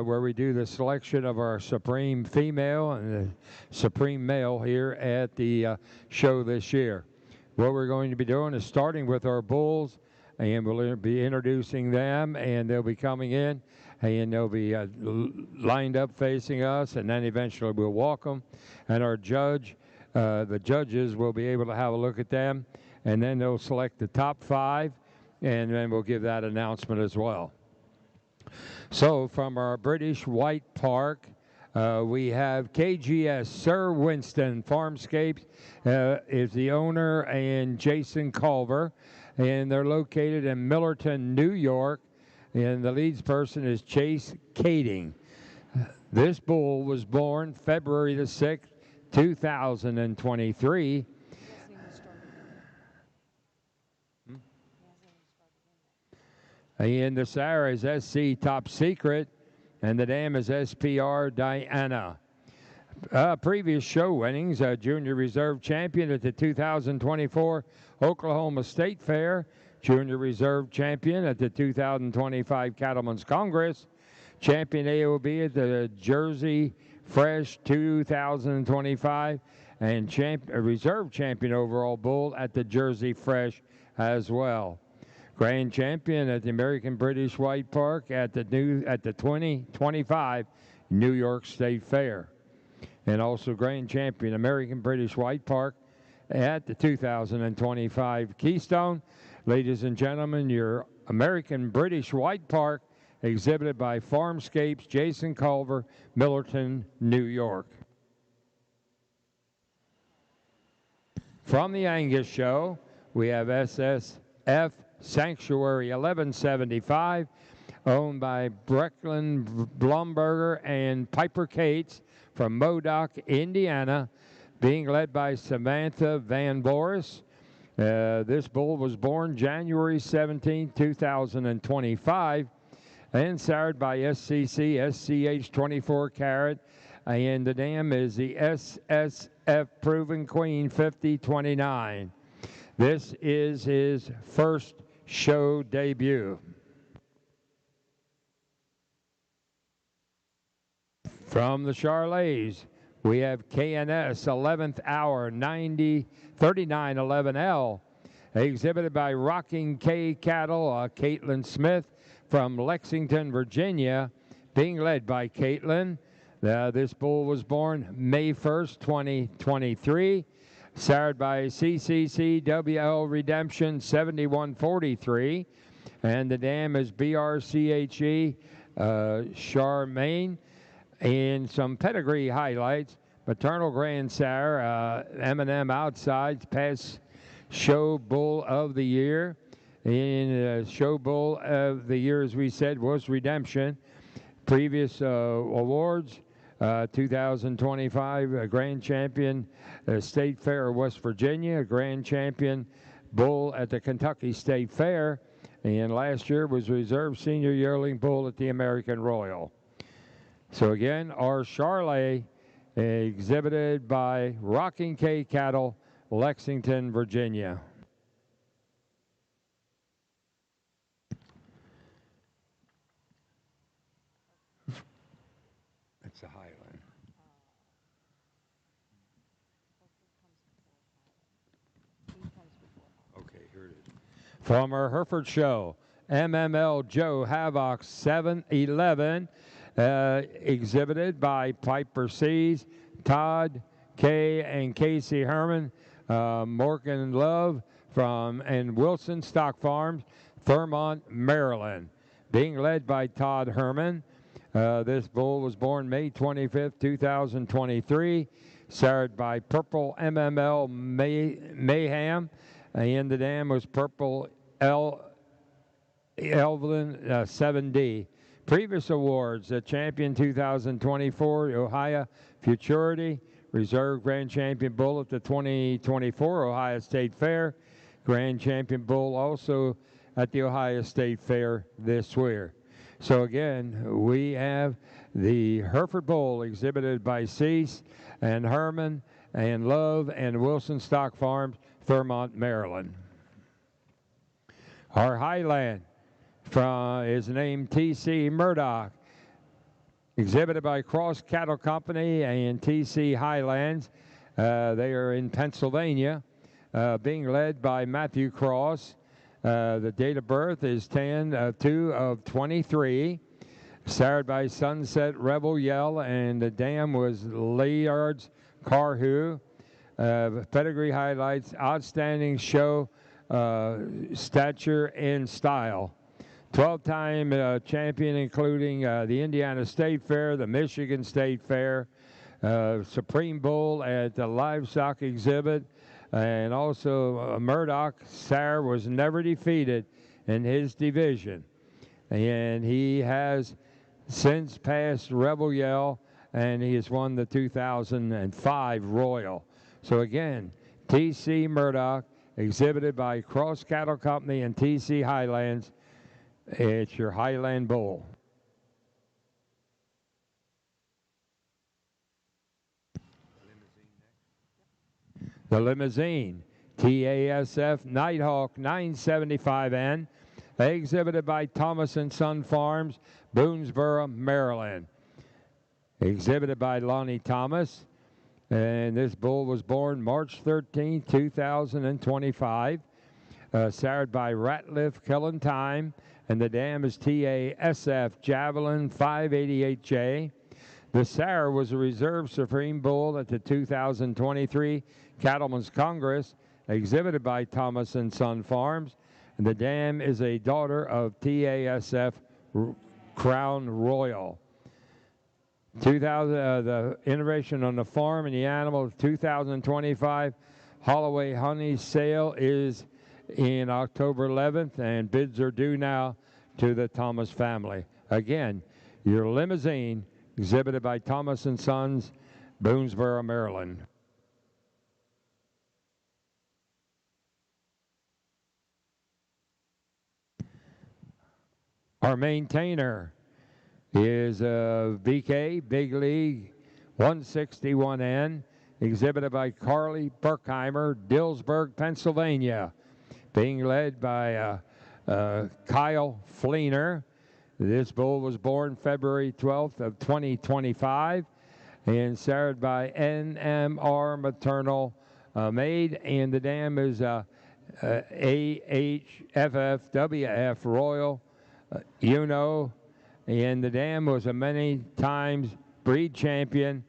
where we do the selection of our supreme female and the supreme male here at the show this year. What we're going to be doing is starting with our bulls, and we'll be introducing them, and they'll be coming in, and they'll be lined up facing us, and then eventually we'll walk them, and our the judges will be able to have a look at them, and then they'll select the top 5, and then we'll give that announcement as well. So from our British White Park, we have KGS Sir Winston Farmscapes is the owner, and Jason Culver, and they're located in Millerton, New York, and the leads person is Chase Kading. This bull was born February the 6th, 2023. And the sire is SC Top Secret, and the dam is SPR Diana. Previous show winnings, Junior Reserve Champion at the 2024 Oklahoma State Fair, Junior Reserve Champion at the 2025 Cattlemen's Congress, Champion AOB at the Jersey Fresh 2025, and Reserve Champion Overall Bull at the Jersey Fresh as well. Grand Champion at the American British White Park at the 2025 New York State Fair. And also Grand Champion American British White Park at the 2025 Keystone. Ladies and gentlemen, your American British White Park exhibited by Farmscapes, Jason Culver, Millerton, New York. From the Angus Show, we have SSF Sanctuary 1175, owned by Brecklin Blumberger and Piper Cates from Modoc, Indiana, being led by Samantha Van Boris. This bull was born January 17, 2025, and sired by SCC SCH 24 carat, and the dam is the SSF Proven Queen 5029. This is his first show debut. From the Charleys, we have KNS 11th Hour 3911L, exhibited by Rocking K Cattle, Caitlin Smith from Lexington, Virginia, being led by Caitlin. This bull was born May 1st, 2023. Sired by CCCWL Redemption 7143, and the dam is BRCHE Charmaine. And some pedigree highlights: maternal grandsire M&M Outside, past show bull of the year. And show bull of the year, as we said, was Redemption. Previous awards: 2025 Grand Champion State Fair of West Virginia, Grand Champion Bull at the Kentucky State Fair, and last year was Reserve Senior Yearling Bull at the American Royal. So again, our Charlet, exhibited by Rocking K Cattle, Lexington, Virginia. That's a Highland. Okay, here it is. From our Hereford show, MML Joe Havoc 711, exhibited by Piper C's, Todd K. and Casey Herman, Morgan Love and Wilson Stock Farms, Thurmont, Maryland, being led by Todd Herman. This bull was born May 25th, 2023, sired by Purple MML Mayhem, and the dam was Purple Elvin 7D. Previous awards: the Champion 2024 Ohio Futurity, Reserve Grand Champion Bull at the 2024 Ohio State Fair, Grand Champion Bull also at the Ohio State Fair this year. So again, we have the Hereford Bull exhibited by Cease and Herman and Love and Wilson Stock Farms, Thurmont, Maryland. Our Highland is named T.C. Murdoch, Exhibited by Cross Cattle Company and TC Highlands. They are in Pennsylvania, being led by Matthew Cross. The date of birth is 10/2/23. Sired by Sunset Rebel Yell, and the dam was Leard's Carhu. Pedigree highlights: outstanding show, stature, and style. 12-time champion, including the Indiana State Fair, the Michigan State Fair, Supreme Bull at the Livestock Exhibit, and also Murdoch. Sire was never defeated in his division, and he has since passed Rebel Yell, and he has won the 2005 Royal. So again, TC Murdoch, exhibited by Cross Cattle Company and TC Highlands. It's your Highland Bull. The Limousine, TASF Nighthawk 975N, exhibited by Thomas & Son Farms, Boonesboro, Maryland. Exhibited by Lonnie Thomas, and this bull was born March 13, 2025. Sired by Ratliff Killing Time, and the dam is TASF Javelin 588J. The sire was a reserve Supreme Bull at the 2023 Cattlemen's Congress, exhibited by Thomas & Son Farms, and the dam is a daughter of TASF Crown Royal. The innovation on the farm and the animal 2025 Holloway Honey sale is in October 11th, and bids are due now to the Thomas family. Again, your Limousine, exhibited by Thomas & Sons, Boonesboro, Maryland. Our maintainer is BK, Big League 161N, exhibited by Carly Berkheimer, Dillsburg, Pennsylvania. Being led by Kyle Fleener. This bull was born February 12th of 2025 and sired by NMR Maternal Maid, and the dam is AHFFWF Royal Uno, and the dam was a many times breed champion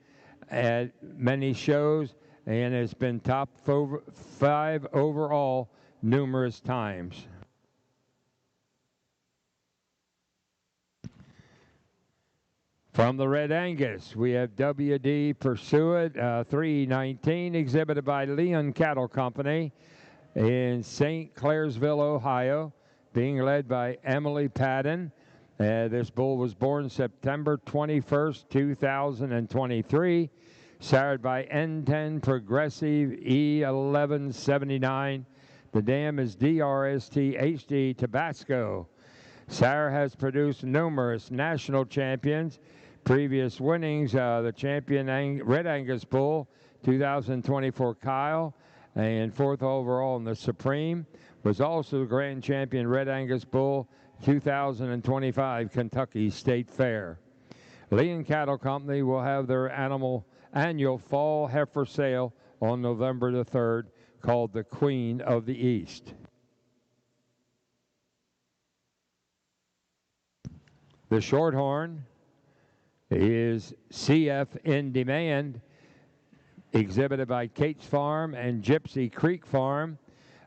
at many shows and has been top 5 overall numerous times. From the Red Angus, we have WD Pursuit 319, exhibited by Leon Cattle Company in St. Clairsville, Ohio, being led by Emily Padden. This bull was born September 21st, 2023, sired by N10 Progressive E1179. The dam is DRST HD Tabasco. Sire has produced numerous national champions. Previous winnings, the champion Red Angus Bull, 2024 KILE, and 4th overall in the Supreme. Was also the grand champion Red Angus Bull, 2025 Kentucky State Fair. Leon Cattle Company will have their annual fall heifer sale on November the 3rd, called the Queen of the East. The Shorthorn is CF in Demand, exhibited by Kate's Farm and Gypsy Creek Farm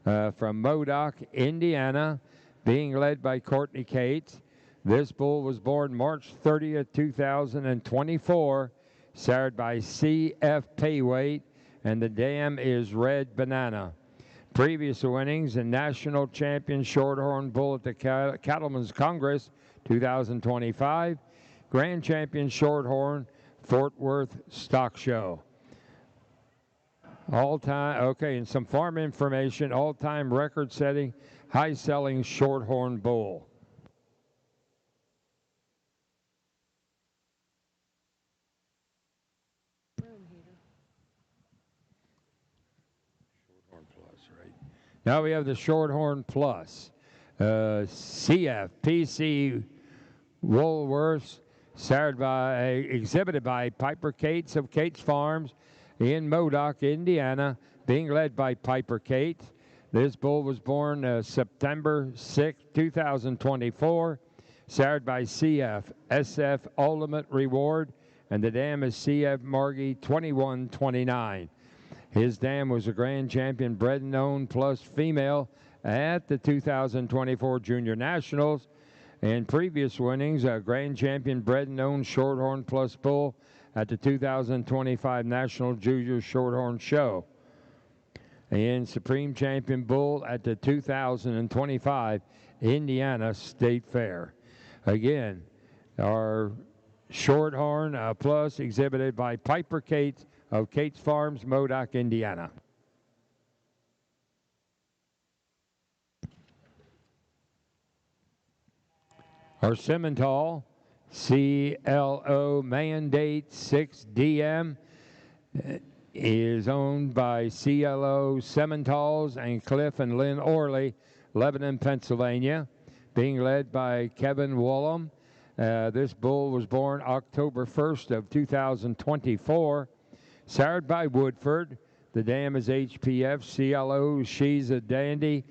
from Modoc, Indiana, being led by Courtney Cates. This bull was born March 30th, 2024, sired by CF Payweight, and the dam is Red Banana. Previous winnings: a national champion Shorthorn Bull at the Cattlemen's Congress 2025, grand champion Shorthorn Fort Worth Stock Show. All-time, okay, and some farm information: all-time record-setting, high-selling Shorthorn Bull. Now we have the Shorthorn Plus. CF, PC Woolworths, exhibited by Piper Cates of Cates Farms in Modoc, Indiana, being led by Piper Cates. This bull was born September 6, 2024, sired by CF SF Ultimate Reward, and the dam is CF Margie 2129. His dam was a grand champion bred and owned plus female at the 2024 Junior Nationals. And previous winnings, a grand champion bred and owned Shorthorn plus bull at the 2025 National Junior Shorthorn Show. And Supreme Champion Bull at the 2025 Indiana State Fair. Again, our Shorthorn Plus exhibited by Piper Cates of Cates Farms, Modoc, Indiana. Our Simmental CLO Mandate 6DM is owned by CLO Simmentals and Cliff and Lynn Orley, Lebanon, Pennsylvania, being led by Kevin Wollum. This bull was born October 1st of 2024, sired by Woodford. The dam is HPF CLO She's a Dandy,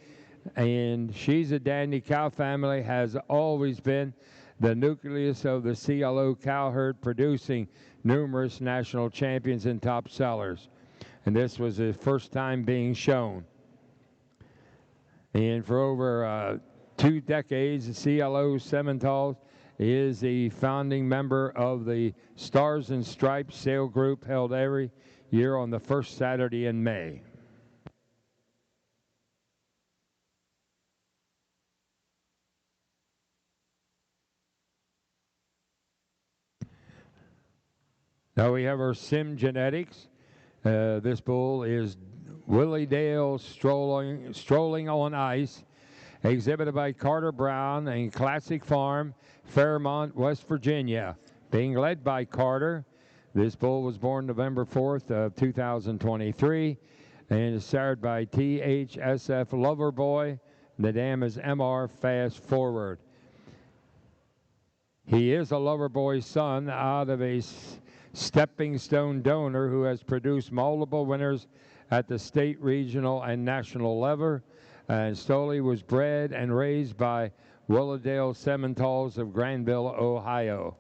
and She's a Dandy cow family has always been the nucleus of the CLO cow herd, producing numerous national champions and top sellers. And this was his first time being shown. And for over 2 decades, the CLO Simmentals is the founding member of the Stars and Stripes sale group held every year on the first Saturday in May. Now we have our Sim Genetics. This bull is Willie Dale Strolling on Ice, exhibited by Carter Brown and Classic Farm, Fairmont, West Virginia, being led by Carter. This bull was born November 4th of 2023 and is sired by THSF Loverboy. The dam is MR Fast Forward. He is a Loverboy son out of a stepping stone donor who has produced multiple winners at the state, regional, and national level. And Stoley was bred and raised by Willowdale Simmentals of Granville, Ohio.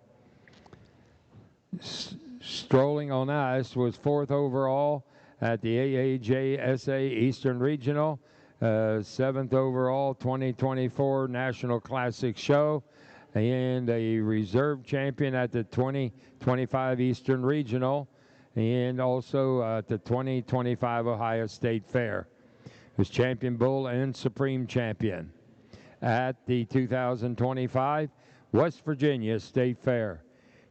Strolling on Ice was 4th overall at the AAJSA Eastern Regional, 7th overall 2024 National Classic Show, and a reserve champion at the 2025 Eastern Regional, and also at the 2025 Ohio State Fair. Was champion bull and supreme champion at the 2025 West Virginia State Fair.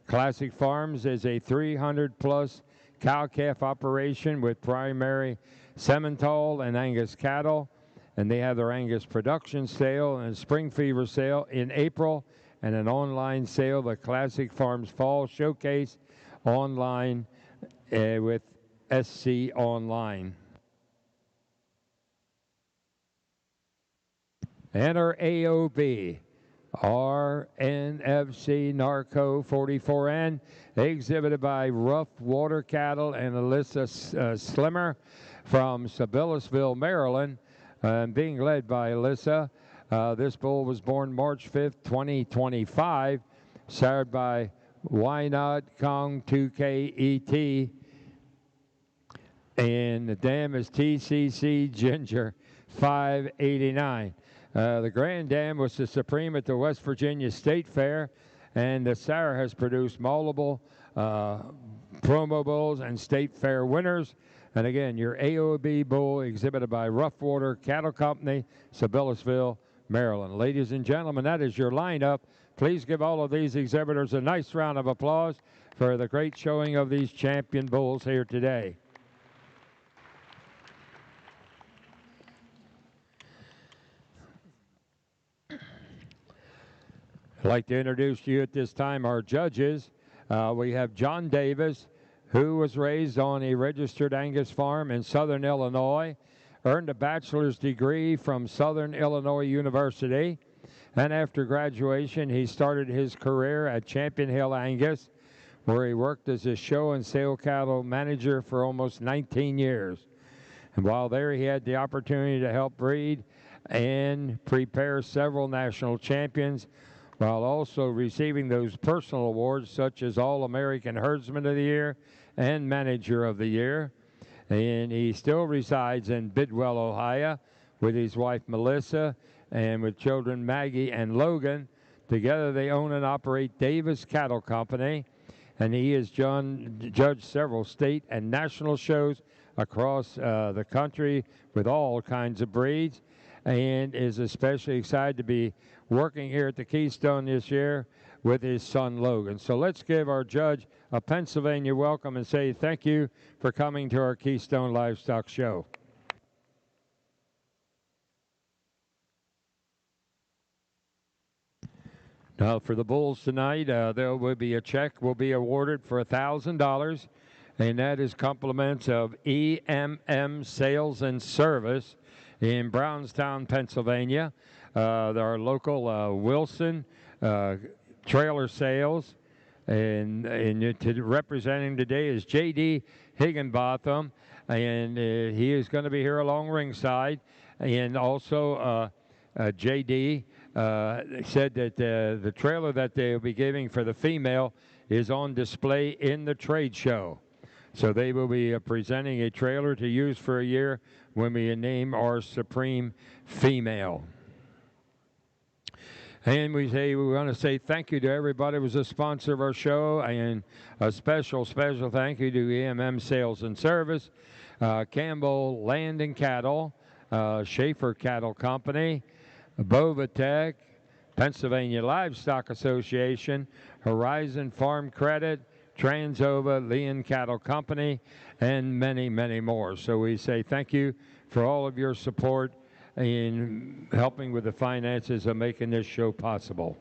Classic Farms is a 300-plus cow-calf operation with primary Simmental and Angus cattle, and they have their Angus production sale and spring fever sale in April, and an online sale, the Classic Farms Fall Showcase online with SC Online. And our AOB, RNFC Narco 44N, exhibited by Rough Water Cattle and Alyssa Slimmer from Sabellisville, Maryland, being led by Alyssa. This bull was born March 5th, 2025, sired by Why Not Kong 2KET, and the dam is TCC Ginger 589. The Grand Dam was the supreme at the West Virginia State Fair, and the sire has produced multiple promo bulls and state fair winners. And again, your AOB bull exhibited by Rough Water Cattle Company, Sabellisville, Maryland. Ladies and gentlemen, that is your lineup. Please give all of these exhibitors a nice round of applause for the great showing of these champion bulls here today. I'd like to introduce to you at this time our judges. We have John Davis, who was raised on a registered Angus farm in Southern Illinois, earned a bachelor's degree from Southern Illinois University, And after graduation, he started his career at Champion Hill Angus, where he worked as a show and sale cattle manager for almost 19 years. And while there, he had the opportunity to help breed and prepare several national champions, while also receiving those personal awards such as All-American Herdsman of the Year and Manager of the Year. And he still resides in Bidwell, Ohio, with his wife Melissa and with children Maggie and Logan. Together they own and operate Davis Cattle Company, and he has judged several state and national shows across the country with all kinds of breeds, and is especially excited to be working here at the Keystone this year with his son Logan. So let's give our judge a Pennsylvania welcome and say thank you for coming to our Keystone Livestock Show. Now for the bulls tonight, there will be a check will be awarded for $1,000, and that is compliments of EMM Sales and Service in Brownstown, Pennsylvania. Our local Wilson Trailer Sales, and representing today is J.D. Higginbotham, and he is going to be here along ringside, and also J.D. Said that the trailer that they'll be giving for the female is on display in the trade show. So they will be presenting a trailer to use for a year when we name our Supreme Female. And we want to say thank you to everybody who was a sponsor of our show, and a special thank you to EMM Sales and Service, Campbell Land and Cattle, Schaefer Cattle Company, Bovatech, Pennsylvania Livestock Association, Horizon Farm Credit, Transova, Leon Cattle Company, and many, many more. So we say thank you for all of your support in helping with the finances of making this show possible.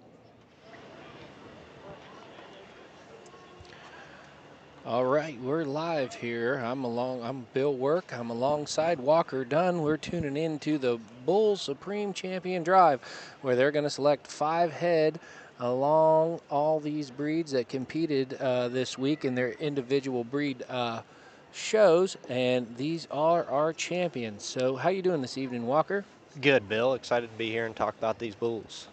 All right, we're live here. I'm Bill Work. I'm alongside Walker Dunn. We're tuning in to the Bull Supreme Champion Drive, where they're going to select 5 head along all these breeds that competed this week in their individual breed shows, and these are our champions. So how you doing this evening, Walker? Good, Bill. Excited to be here and talk about these bulls.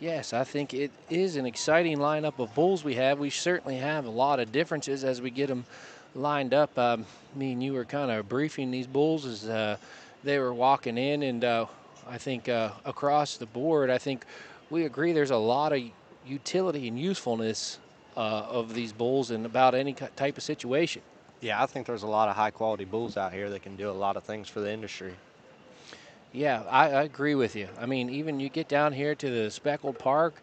Yes, I think it is an exciting lineup of bulls we have. We certainly have a lot of differences as we get them lined up. Me and you were kind of briefing these bulls as they were walking in, and I think across the board, I think we agree there's a lot of utility and usefulness of these bulls in about any type of situation. Yeah, I think there's a lot of high-quality bulls out here that can do a lot of things for the industry. Yeah, I agree with you. I mean, even you get down here to the Speckled Park,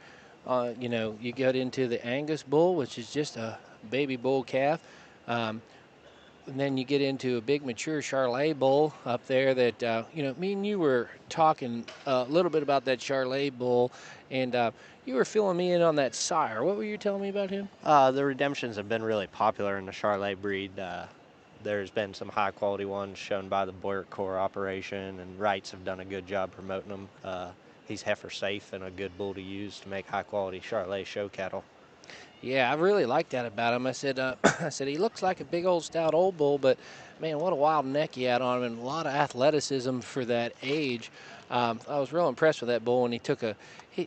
you know, you get into the Angus bull, which is just a baby bull calf. And then you get into a big mature Charolais bull up there that, you know, me and you were talking a little bit about that Charolais bull, and you were filling me in on that sire. What were you telling me about him? The Redemptions have been really popular in the Charolais breed. There's been some high-quality ones shown by the Boyer Corps operation, and Wrights have done a good job promoting them. He's heifer safe and a good bull to use to make high-quality Charolais show cattle. Yeah, I really like that about him. I said, I said he looks like a big old stout old bull, but man, what a wild neck he had on him, and a lot of athleticism for that age. I was real impressed with that bull, and he took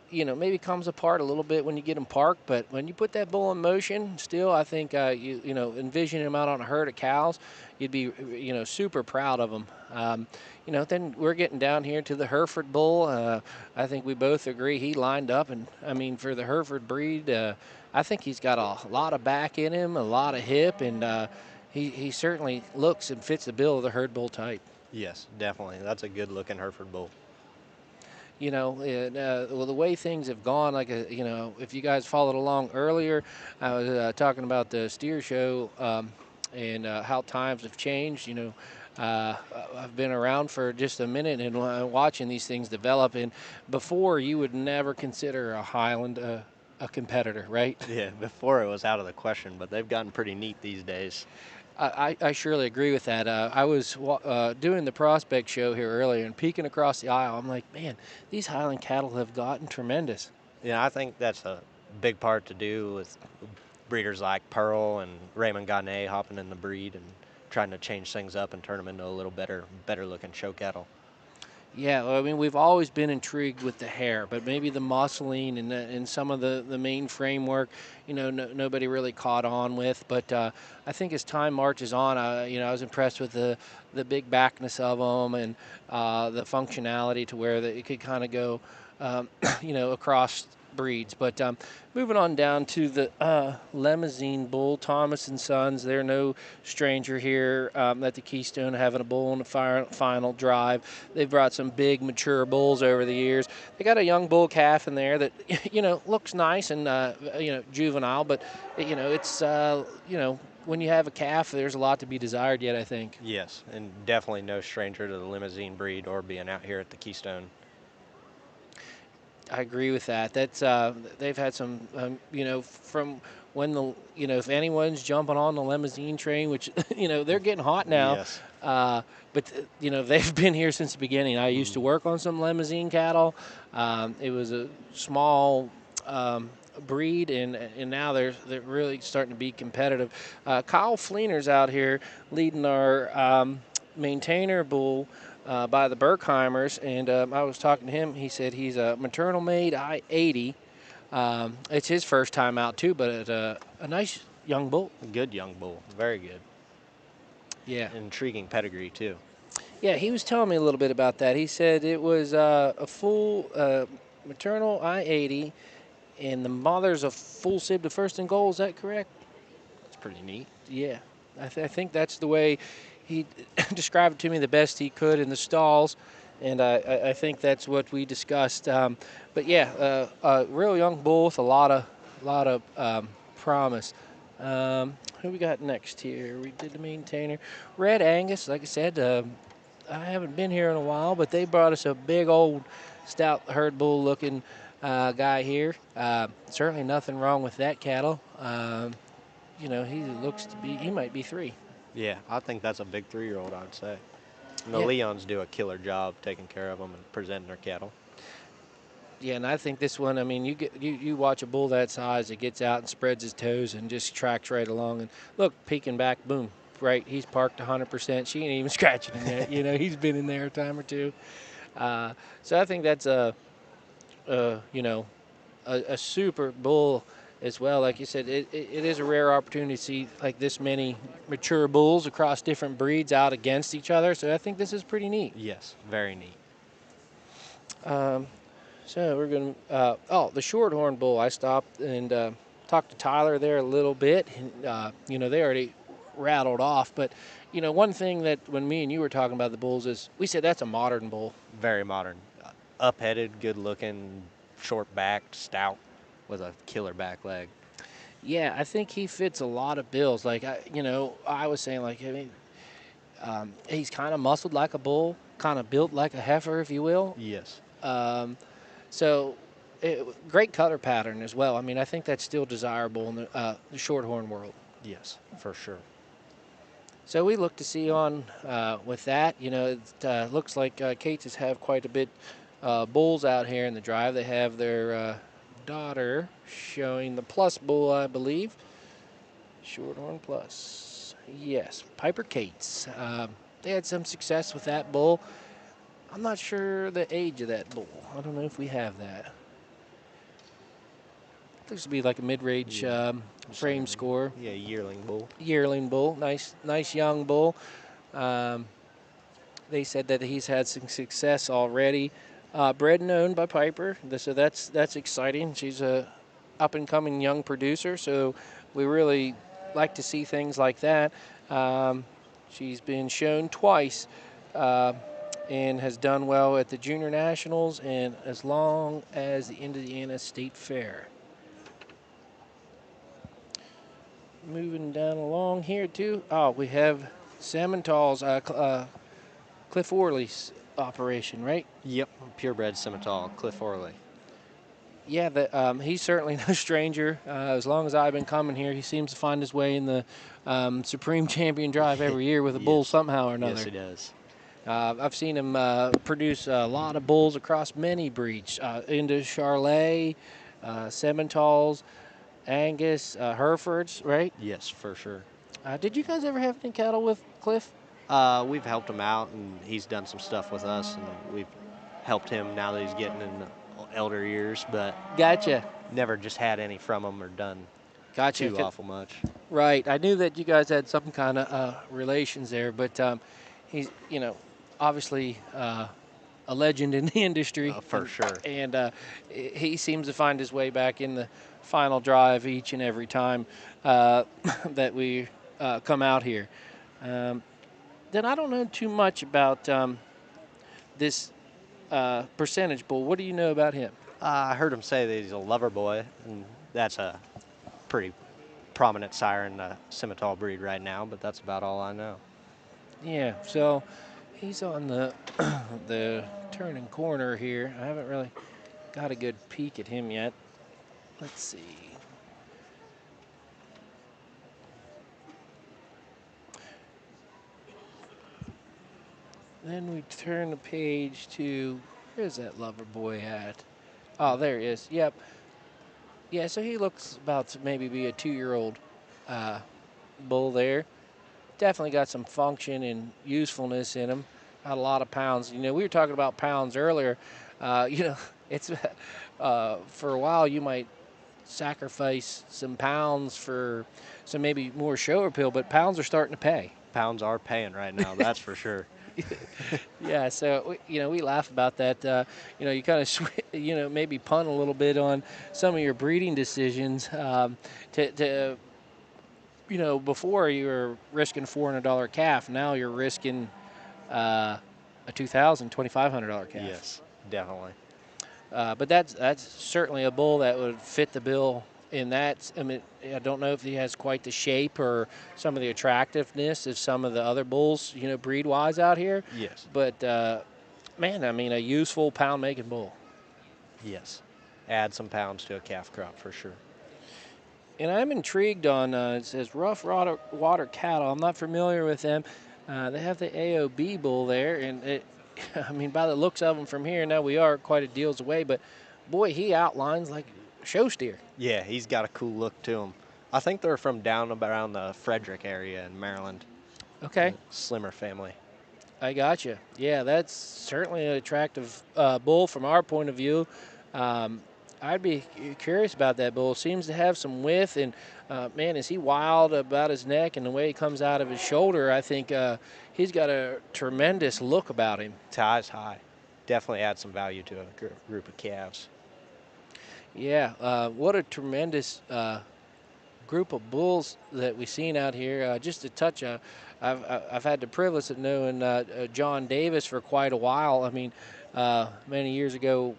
you know, maybe comes apart a little bit when you get him parked, but when you put that bull in motion, still, I think you know, envision him out on a herd of cows, you'd be, you know, super proud of him. You know, then we're getting down here to the Hereford bull. I think we both agree he lined up, and I mean, for the Hereford breed, I think he's got a lot of back in him, a lot of hip, and he certainly looks and fits the bill of the herd bull type. Yes, definitely. That's a good-looking Hereford bull. You know, well, the way things have gone, like, you know, if you guys followed along earlier, I was talking about the steer show and how times have changed. You know, I've been around for just a minute and watching these things develop. And before, you would never consider a Highland a competitor, right? Yeah, before it was out of the question, but they've gotten pretty neat these days. I surely agree with that. I was doing the prospect show here earlier and peeking across the aisle. I'm like, man, these Highland cattle have gotten tremendous. Yeah, I think that's a big part to do with breeders like Pearl and Raymond Gagne hopping in the breed and trying to change things up and turn them into a little better looking show cattle. Yeah, well, I mean, we've always been intrigued with the hair, but maybe the muscling and some of the main framework, nobody really caught on with. But I think as time marches on, I was impressed with the big backness of them and the functionality to where it could kind of go, across breeds. But moving on down to the Limousine Bull, Thomas and Sons. They're no stranger here at the Keystone, having a bull in the final drive. They've brought some big mature bulls over the years. They got a young bull calf in there that looks nice and juvenile, but it's when you have a calf, there's a lot to be desired yet, I think. Yes, and definitely no stranger to the Limousine breed or being out here at the Keystone. I agree with that. That's they've had some, from when if anyone's jumping on the Limousine train, which they're getting hot now. Yes. But they've been here since the beginning. I used to work on some Limousine cattle. It was a small breed, and now they're really starting to be competitive. Kyle Fleener's out here leading our maintainer bull. By the Berkheimers, and I was talking to him. He said he's a maternal made I-80. It's his first time out too, but a nice young bull. Good young bull, very good. Yeah, Intriguing pedigree too. yeah. He was telling me a little bit about that. He said it was a full maternal I-80, and the mother's a full sib to first and goal. Is that correct? It's pretty neat. Yeah, I think that's the way he described it to me the best he could in the stalls, and I think that's what we discussed. But yeah, a real young bull with a lot of promise. Who we got next here? We did the maintainer, Red Angus. Like I said, I haven't been here in a while, but they brought us a big old stout herd bull looking guy here. Certainly nothing wrong with that cattle. He might be 3. Yeah, I think that's a big 3-year-old, I'd say. And the Yeah. Leons do a killer job taking care of them and presenting their cattle. Yeah, and I think this one, I mean, you watch a bull that size, it gets out and spreads his toes and just tracks right along. And look, peeking back, boom, right, he's parked 100%. She ain't even scratching him yet. He's been in there a time or two. So I think that's a super bull as well. Like you said, it is a rare opportunity to see like this many mature bulls across different breeds out against each other. So I think this is pretty neat. Yes, very neat. So we're going to, the Shorthorn bull. I stopped and talked to Tyler there a little bit. And, they already rattled off. But, one thing that when me and you were talking about the bulls is we said that's a modern bull. Very modern. Up-headed, good-looking, short-backed, stout with a killer back leg. Yeah, I think he fits a lot of bills. Like, I was saying, like, he's kind of muscled like a bull, kind of built like a heifer, if you will. Yes. Great color pattern as well. I mean, I think that's still desirable in the Shorthorn world. Yes, for sure. So we look to see on with that. It looks like Kate's have quite a bit bulls out here in the drive. They have their daughter showing the plus bull, I believe. Shorthorn plus. Yes, Piper Cates. They had some success with that bull. I'm not sure the age of that bull. I don't know if we have that. Looks to be like a mid-range frame score. Yeah, yearling bull. Yearling bull. Nice young bull. They said that he's had some success already. Bred and owned by Piper. So that's exciting. She's a up-and-coming young producer, so we really like to see things like that. She's been shown twice and has done well at the Junior Nationals and as long as the Indiana State Fair. Moving down along here, too. We have Simmental's Cliff Orley's operation, right? Yep, purebred Simmental, Cliff Orley. Yeah, he's certainly no stranger. As long as I've been coming here, he seems to find his way in the Supreme Champion Drive every year with a bull Yes. somehow or another. Yes, he does. I've seen him produce a lot of bulls across many breeds, into Charolais, Simmentals, Angus, Herefords, right? Yes, for sure. Did you guys ever have any cattle with Cliff? We've helped him out, and he's done some stuff with us, and we've helped him now that he's getting in the elder years, but Gotcha. never just had any from him or done Gotcha. too awful much. Right. I knew that you guys had some kind of relations there, but he's, obviously a legend in the industry. For sure. And he seems to find his way back in the final drive each and every time that we come out here. Then I don't know too much about this percentage bull. What do you know about him? I heard him say that he's a lover boy, and that's a pretty prominent sire in the Simmental breed right now, but that's about all I know. Yeah, so he's on the the turning corner here. I haven't really got a good peek at him yet. Let's see. Then we turn the page to, where's that lover boy at? Oh, there he is. Yep. Yeah, so he looks about to maybe be a 2-year-old bull there. Definitely got some function and usefulness in him. Got a lot of pounds. We were talking about pounds earlier. It's for a while you might sacrifice some pounds for some maybe more show appeal, but pounds are starting to pay. Pounds are paying right now, that's for sure. Yeah, so we laugh about that. You kind of maybe punt a little bit on some of your breeding decisions. Before you were risking $400 calf, now you're risking a $2,500 calf. Yes, definitely. But that's certainly a bull that would fit the bill in that. I mean, I don't know if he has quite the shape or some of the attractiveness of some of the other bulls, breed-wise out here. Yes. But, man, I mean, a useful pound-making bull. Yes. Add some pounds to a calf crop for sure. And I'm intrigued on, it says Rough Water Cattle. I'm not familiar with them. They have the AOB bull there, and I mean, by the looks of him from here, now we are quite a deals away, but boy, he outlines like a show steer. Yeah, he's got a cool look to him. I think they're from down around the Frederick area in Maryland. Okay. Slimmer family. I gotcha. Yeah, that's certainly an attractive bull from our point of view. I'd be curious about that bull. Seems to have some width, and man, is he wild about his neck and the way he comes out of his shoulder. I think he's got a tremendous look about him. Ties high. Definitely add some value to a group of calves. Yeah, what a tremendous group of bulls that we've seen out here. Just to touch, I've had the privilege of knowing John Davis for quite a while. I mean, many years ago,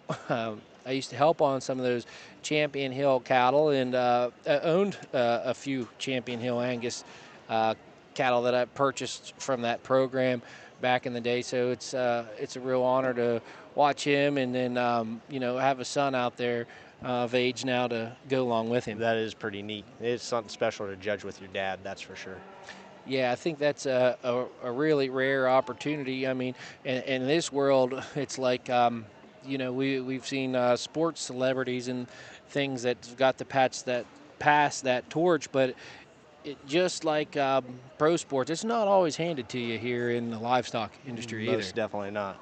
I used to help on some of those Champion Hill cattle, and owned a few Champion Hill Angus cattle that I purchased from that program back in the day. So it's a real honor to watch him, and then have a son out there of age now to go along with him. That is pretty neat. It's something special to judge with your dad, that's for sure. Yeah, I think that's a really rare opportunity. I mean, in this world, it's like, we've seen sports celebrities and things that got to pass that torch, but just like pro sports, it's not always handed to you here in the livestock industry either. Most definitely not.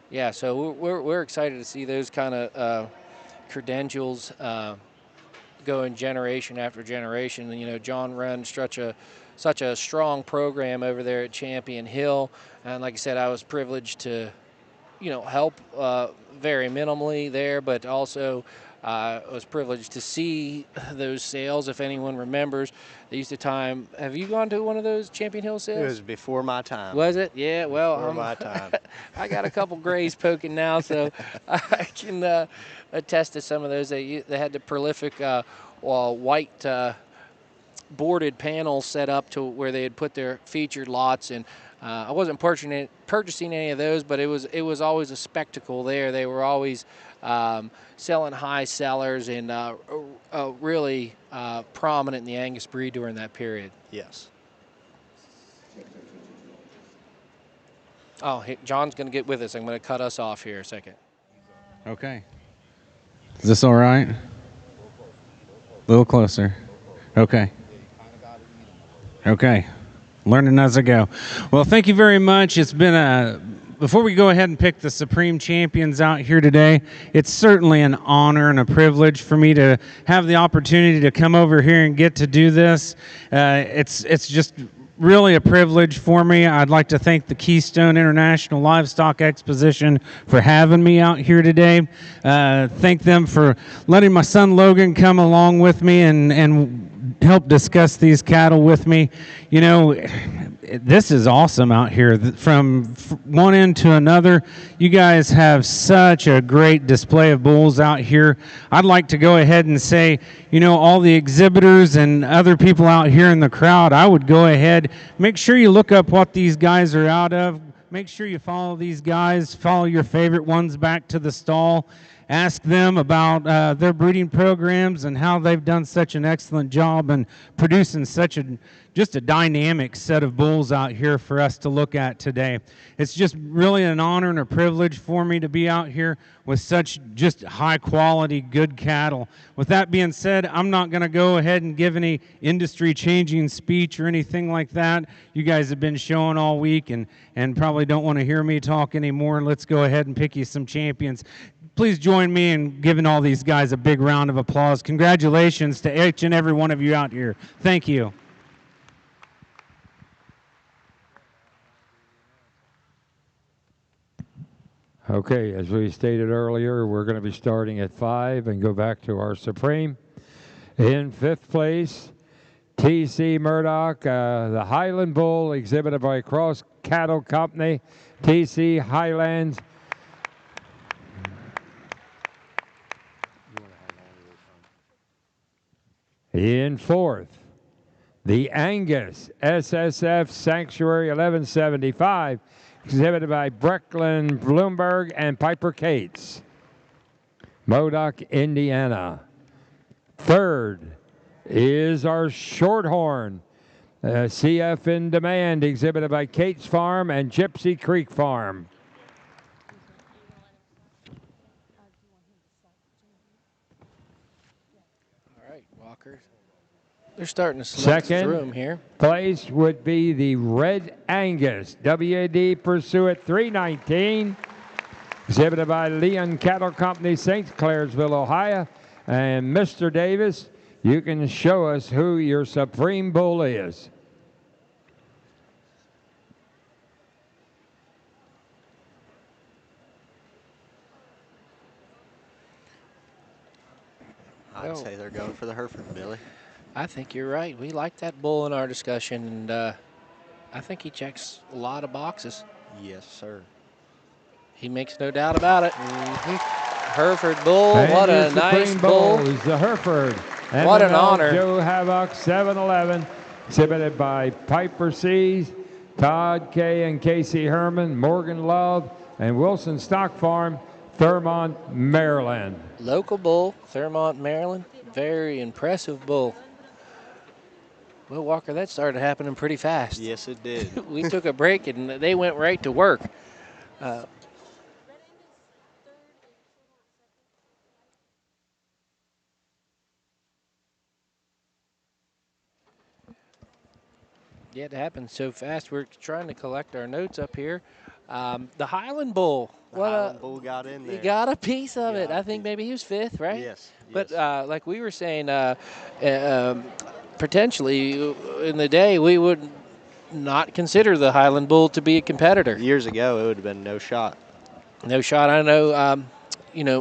Yeah, so we're excited to see those kind of credentials going generation after generation. John ran such a strong program over there at Champion Hill, and like I said, I was privileged to help very minimally there, but also I was privileged to see those sales. If anyone remembers, they used to have you gone to one of those Champion Hill sales? It was before my time. Was it? Yeah, well, before my time. I got a couple grays poking now, so I can attest to some of those. They had the prolific white boarded panels set up to where they had put their featured lots, and I wasn't purchasing any of those, but it was always a spectacle there. They were always selling high sellers and really prominent in the Angus breed during that period. Yes. Oh, John's going to get with us. I'm going to cut us off here a second. Okay. Is this all right? A little closer. Okay. Okay. Learning as I go. Well, thank you very much. It's been before we go ahead and pick the Supreme Champions out here today, it's certainly an honor and a privilege for me to have the opportunity to come over here and get to do this. It's just really a privilege for me. I'd like to thank the Keystone International Livestock Exposition for having me out here today. Thank them for letting my son Logan come along with me and help discuss these cattle with me. You know, this is awesome out here. From one end to another, you guys have such a great display of bulls out here. I'd like to go ahead and say, you know, all the exhibitors and other people out here in the crowd, I would go ahead, make sure you look up what these guys are out of. Make sure you follow these guys, follow your favorite ones back to the stall. Ask them about their breeding programs and how they've done such an excellent job in producing just a dynamic set of bulls out here for us to look at today. It's just really an honor and a privilege for me to be out here with such just high quality, good cattle. With that being said, I'm not going to go ahead and give any industry changing speech or anything like that. You guys have been showing all week and probably don't want to hear me talk anymore. Let's go ahead and pick you some champions. Please join me in giving all these guys a big round of applause. Congratulations to each and every one of you out here. Thank you. Okay, as we stated earlier, we're going to be starting at 5 and go back to our Supreme. In 5th place, T.C. Murdoch, the Highland Bull, exhibited by Cross Cattle Company, T.C. Highlands. In 4th, the Angus SSF Sanctuary 1175, exhibited by Brecklin Bloomberg and Piper Cates, Modoc, Indiana. 3rd is our Shorthorn, CF in Demand, exhibited by Cates Farm and Gypsy Creek Farm. All right, Walker. They're starting to select through them here. Place would be the Red Angus, WAD Pursuit 319, exhibited by Leon Cattle Company, St. Clairsville, Ohio. And Mr. Davis, you can show us who your Supreme Bull is. I'd say they're going for the Hereford, Billy. I think you're right. We like that bull in our discussion, and I think he checks a lot of boxes. Yes, sir. He makes no doubt about it. Hereford bull, and what a nice bull. Is the Hereford. And what an honor. Joe Havoc 711, exhibited by Piper C's, Todd K. and Casey Herman, Morgan Love, and Wilson Stock Farm, Thurmont, Maryland. Local bull, Thurmont, Maryland. Very impressive bull. Well, Walker, that started happening pretty fast. Yes, it did. We took a break, and they went right to work. Yeah, it happened so fast. We're trying to collect our notes up here. The Highland Bull. The Highland Bull got in there. He got a piece of it. I think maybe he was 5th, right? Yes. But like we were saying, potentially in the day, we would not consider the Highland Bull to be a competitor. Years ago, it would have been no shot. No shot. I know,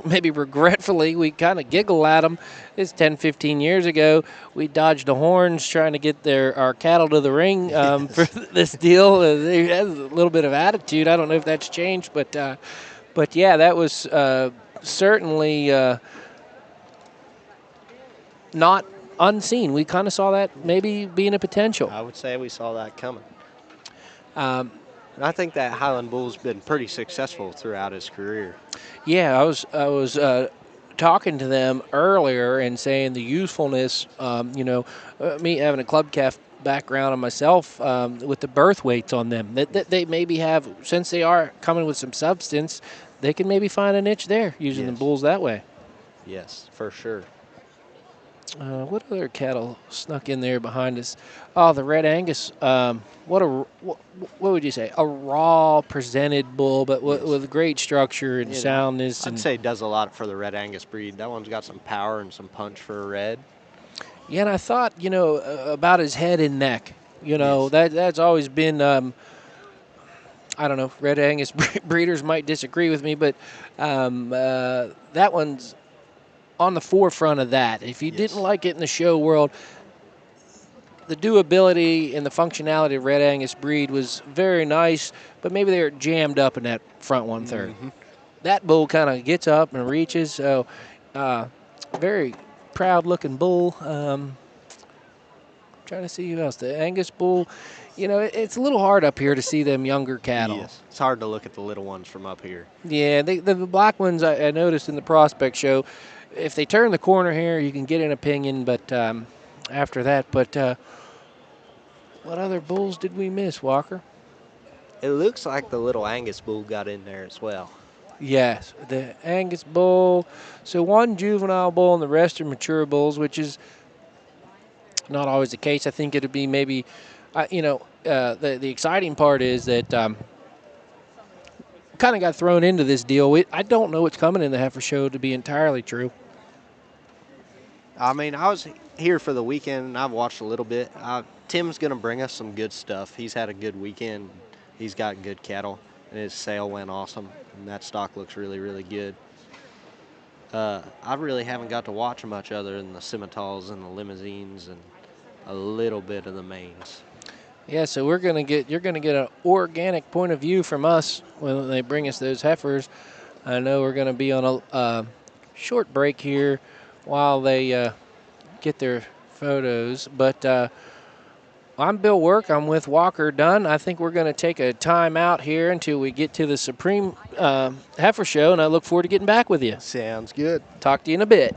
maybe regretfully, we kind of giggle at them. It's 10, 15 years ago. We dodged the horns trying to get our cattle to the ring for this deal. They had a little bit of attitude. I don't know if that's changed, but yeah, that was certainly not unseen. We kind of saw that maybe being a potential. I would say we saw that coming. And I think that Highland Bull's been pretty successful throughout his career. Yeah, I was talking to them earlier and saying the usefulness. Me having a club calf background on myself with the birth weights on them that they maybe have, since they are coming with some substance, they can maybe find a niche there using the Yes. bulls that way. Yes, for sure. What other cattle snuck in there behind us? Oh, the Red Angus. What would you say? A raw presented bull, but Yes. with great structure and soundness. I'd say does a lot for the Red Angus breed. That one's got some power and some punch for a red. Yeah, and I thought, about his head and neck. Yes. That's always been. I don't know. Red Angus breeders might disagree with me, but that one's on the forefront of that. If you didn't like it in the show world, the doability and the functionality of Red Angus breed was very nice, but maybe they were jammed up in that front 1/3. Mm-hmm. That bull kind of gets up and reaches, so very proud-looking bull. Trying to see who else. The Angus bull, it's a little hard up here to see them younger cattle. Yes, it's hard to look at the little ones from up here. Yeah, the black ones I noticed in the prospect show, if they turn the corner here, you can get an opinion, but after that, what other bulls did we miss, Walker? It looks like the little Angus bull got in there as well. Yes, the Angus bull. So one juvenile bull and the rest are mature bulls, which is not always the case. I think it'd be maybe, the exciting part is that kind of got thrown into this deal. I don't know what's coming in the heifer show to be entirely true. I mean, I was here for the weekend, and I've watched a little bit. Tim's going to bring us some good stuff. He's had a good weekend. He's got good cattle, and his sale went awesome, and that stock looks really, really good. I really haven't got to watch much other than the Scimitals and the Limousines and a little bit of the Maines. Yeah, so you're gonna get an organic point of view from us when they bring us those heifers. I know we're gonna be on a short break here while they get their photos, but I'm Bill Work. I'm with Walker Dunn. I think we're going to take a time out here until we get to the Supreme Heifer Show, and I look forward to getting back with you. Sounds good. Talk to you in a bit.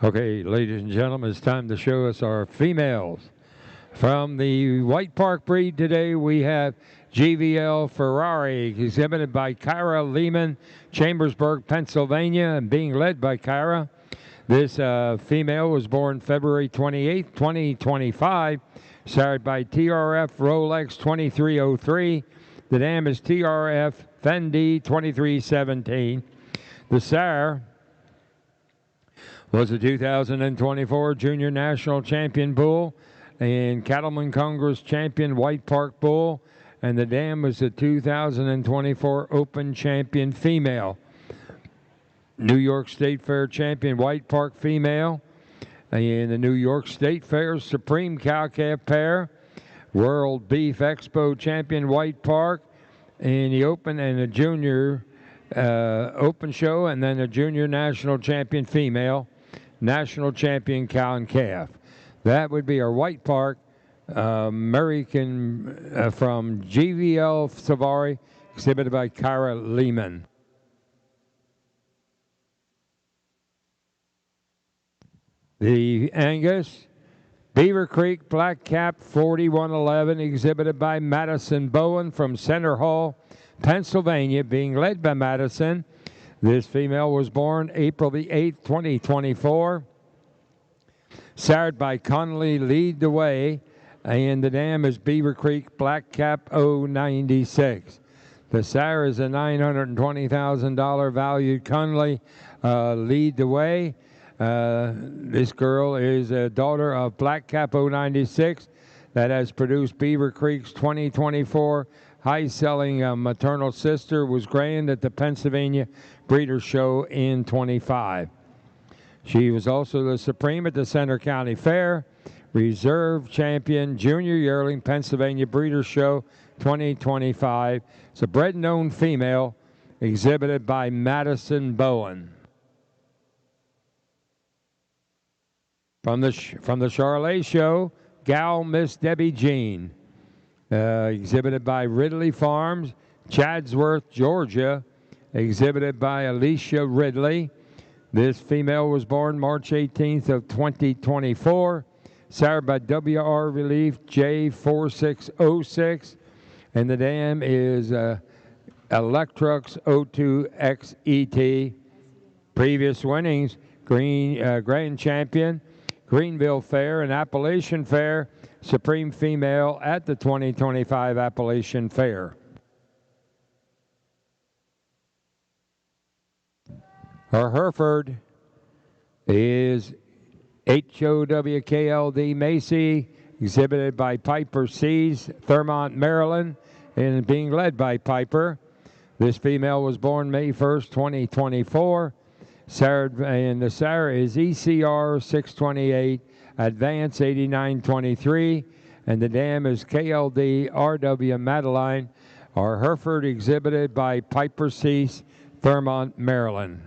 Okay, ladies and gentlemen, it's time to show us our females. From the White Park breed today, we have GVL Ferrari, exhibited by Kyra Lehman, Chambersburg, Pennsylvania, and being led by Kyra. This female was born February 28, 2025, sired by TRF Rolex 2303. The dam is TRF Fendi 2317. The sire was a 2024 Junior National Champion Bull and Cattleman Congress Champion White Park Bull, and the dam was a 2024 Open Champion Female. New York State Fair Champion White Park Female, and the New York State Fair Supreme Cow-Calf Pair, World Beef Expo Champion White Park, and the Open and the Junior Open Show, and then the Junior National Champion Female, National Champion Cow and Calf. That would be our White Park American from GVL Savari, exhibited by Kyra Lehman. The Angus Beaver Creek Black Cap 4111, exhibited by Madison Bowen from Center Hall, Pennsylvania, being led by Madison. This female was born April the 8th, 2024. Sired by Conley Lead the Way, and the dam is Beaver Creek Black Cap 096. The sire is a $920,000 valued Conley Lead the Way. This girl is a daughter of Black Cap 096 that has produced Beaver Creek's 2024 high-selling maternal sister, was grand at the Pennsylvania Breeders' Show in 25. She was also the Supreme at the Center County Fair, Reserve Champion Junior Yearling Pennsylvania Breeders' Show 2025. It's a bred and owned female, exhibited by Madison Bowen. From the Charolais Show, Gal Miss Debbie Jean, exhibited by Ridley Farms, Chadsworth, Georgia, exhibited by Alicia Ridley. This female was born March 18th of 2024, sired by WR Relief J4606, and the dam is Electrux 02XET. Previous winnings, Grand Champion, Greenville Fair and Appalachian Fair, Supreme Female at the 2025 Appalachian Fair. Our Hereford is HOWKLD Macy, exhibited by Piper Seas, Thurmont, Maryland, and being led by Piper. This female was born May 1st, 2024. And the sire is ECR 628, Advance 8923, and the dam is KLD RW Madeline. Our Hereford exhibited by Piper Cease, Thurmont, Maryland.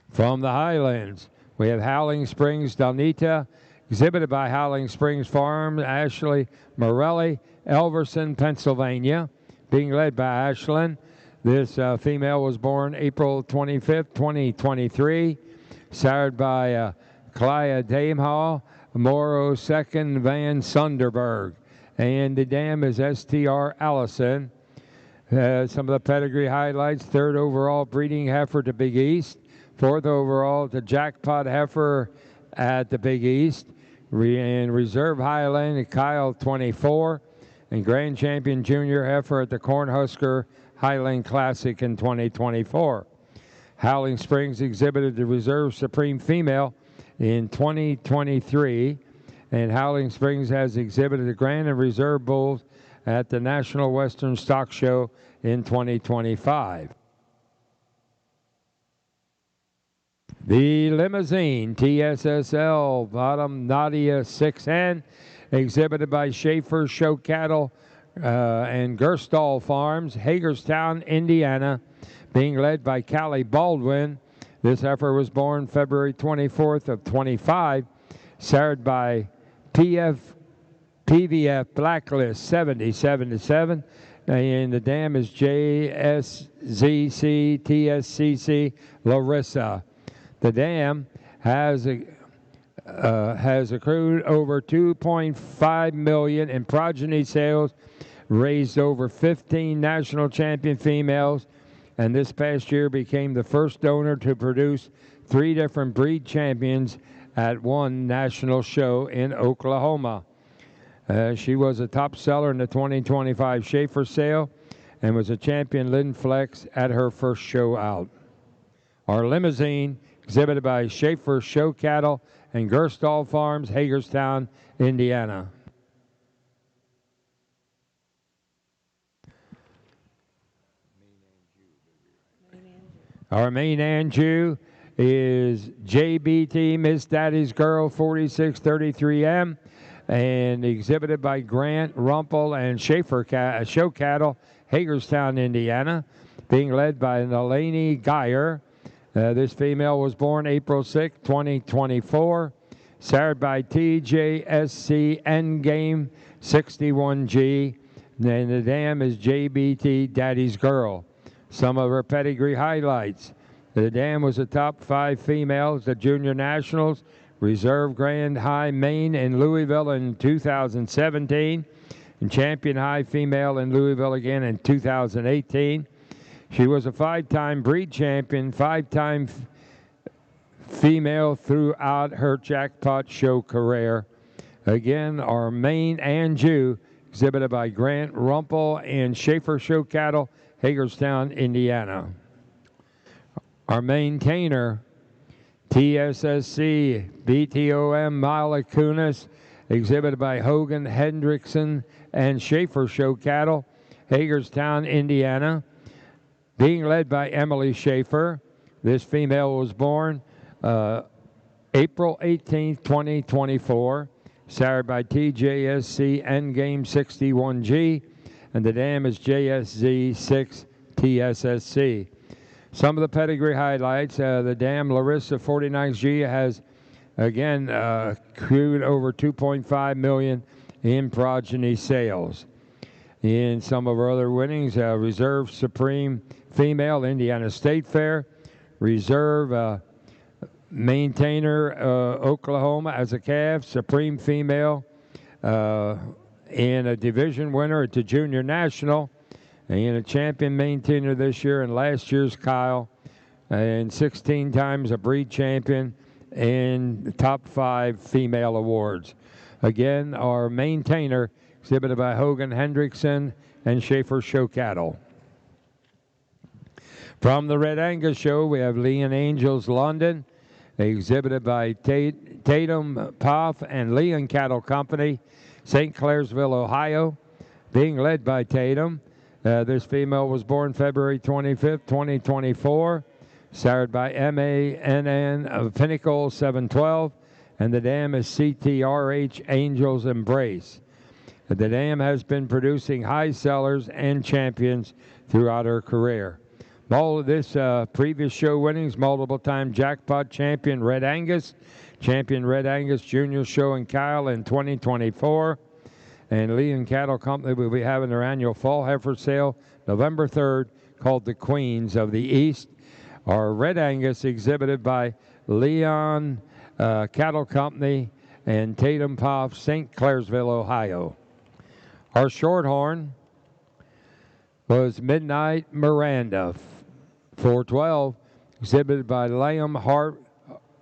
From the Highlands, we have Howling Springs Donita, exhibited by Howling Springs Farm, Ashley Morelli, Elverson, Pennsylvania, being led by Ashlyn. This female was born April 25th, 2023, sired by Clya Damehall, Morrow 2nd, Van Sunderberg, and the dam is STR Allison. Some of the pedigree highlights: 3rd overall breeding heifer to Big East, 4th overall to jackpot heifer at the Big East, and reserve Highland at KILE 24, and Grand Champion Junior heifer at the Cornhusker Highland Classic in 2024. Howling Springs exhibited the Reserve Supreme Female in 2023, and Howling Springs has exhibited the Grand and Reserve Bulls at the National Western Stock Show in 2025. The Limousine TSSL Bottom Nadia 6N, exhibited by Schaefer Show Cattle and Gerstall Farms, Hagerstown, Indiana, being led by Callie Baldwin. This heifer was born February 24th of 25, sired by PVF Blacklist 7077, and the dam is JSZC TSCC Larissa. The dam has accrued over $2.5 million in progeny sales, raised over 15 national champion females, and this past year became the first donor to produce 3 different breed champions at one national show in Oklahoma. She was a top seller in the 2025 Schaefer sale and was a champion Lynn Flex at her first show out. Our limousine, exhibited by Schaefer Show Cattle and Gerstal Farms, Hagerstown, Indiana. Our main Anjou is JBT Miss Daddy's Girl 4633M, and exhibited by Grant Rumpel and Schaefer Show Cattle, Hagerstown, Indiana, being led by Nalani Geyer. This female was born April 6, 2024, sired by TJSC Endgame 61G, and the dam is JBT Daddy's Girl. Some of her pedigree highlights. The dam was a top 5 females at Junior Nationals, Reserve Grand High Main in Louisville in 2017, and Champion High Female in Louisville again in 2018. She was a 5-time breed champion, 5-time female throughout her jackpot show career. Again, our main Anjou, exhibited by Grant Rumpel and Schaefer Show Cattle, Hagerstown, Indiana. Our maintainer, TSSC BTOM Mila Kunis, exhibited by Hogan Hendrickson and Schaefer Show Cattle, Hagerstown, Indiana, being led by Emily Schaefer. This female was born April 18, 2024, sired by TJSC Endgame 61G, and the dam is JSZ6 TSSC. Some of the pedigree highlights, the dam Larissa 49G has, again, accrued over $2.5 million in progeny sales. In some of our other winnings, Reserve Supreme Female, Indiana State Fair, Reserve Maintainer, Oklahoma as a calf, Supreme Female, and a division winner at the Junior National, and a champion maintainer this year and last year's KILE, and 16 times a breed champion, and the top 5 female awards. Again, our maintainer, exhibited by Hogan Hendrickson and Schaefer Show Cattle. From the Red Angus Show, we have Leon Angels London, exhibited by Tatum Poff and Leon Cattle Company, St. Clairsville, Ohio, being led by Tatum. This female was born February 25th, 2024, sired by MANN of Pinnacle 712, and the dam is CTRH Angels Embrace. The dam has been producing high sellers and champions throughout her career. All of this previous show winnings, multiple-time jackpot champion Red Angus Junior Show and KILE in 2024. And Leon Cattle Company will be having their annual fall heifer sale November 3rd, called the Queens of the East. Our Red Angus exhibited by Leon Cattle Company and Tatum Poff, St. Clairsville, Ohio. Our Shorthorn was Midnight Miranda 412, exhibited by Liam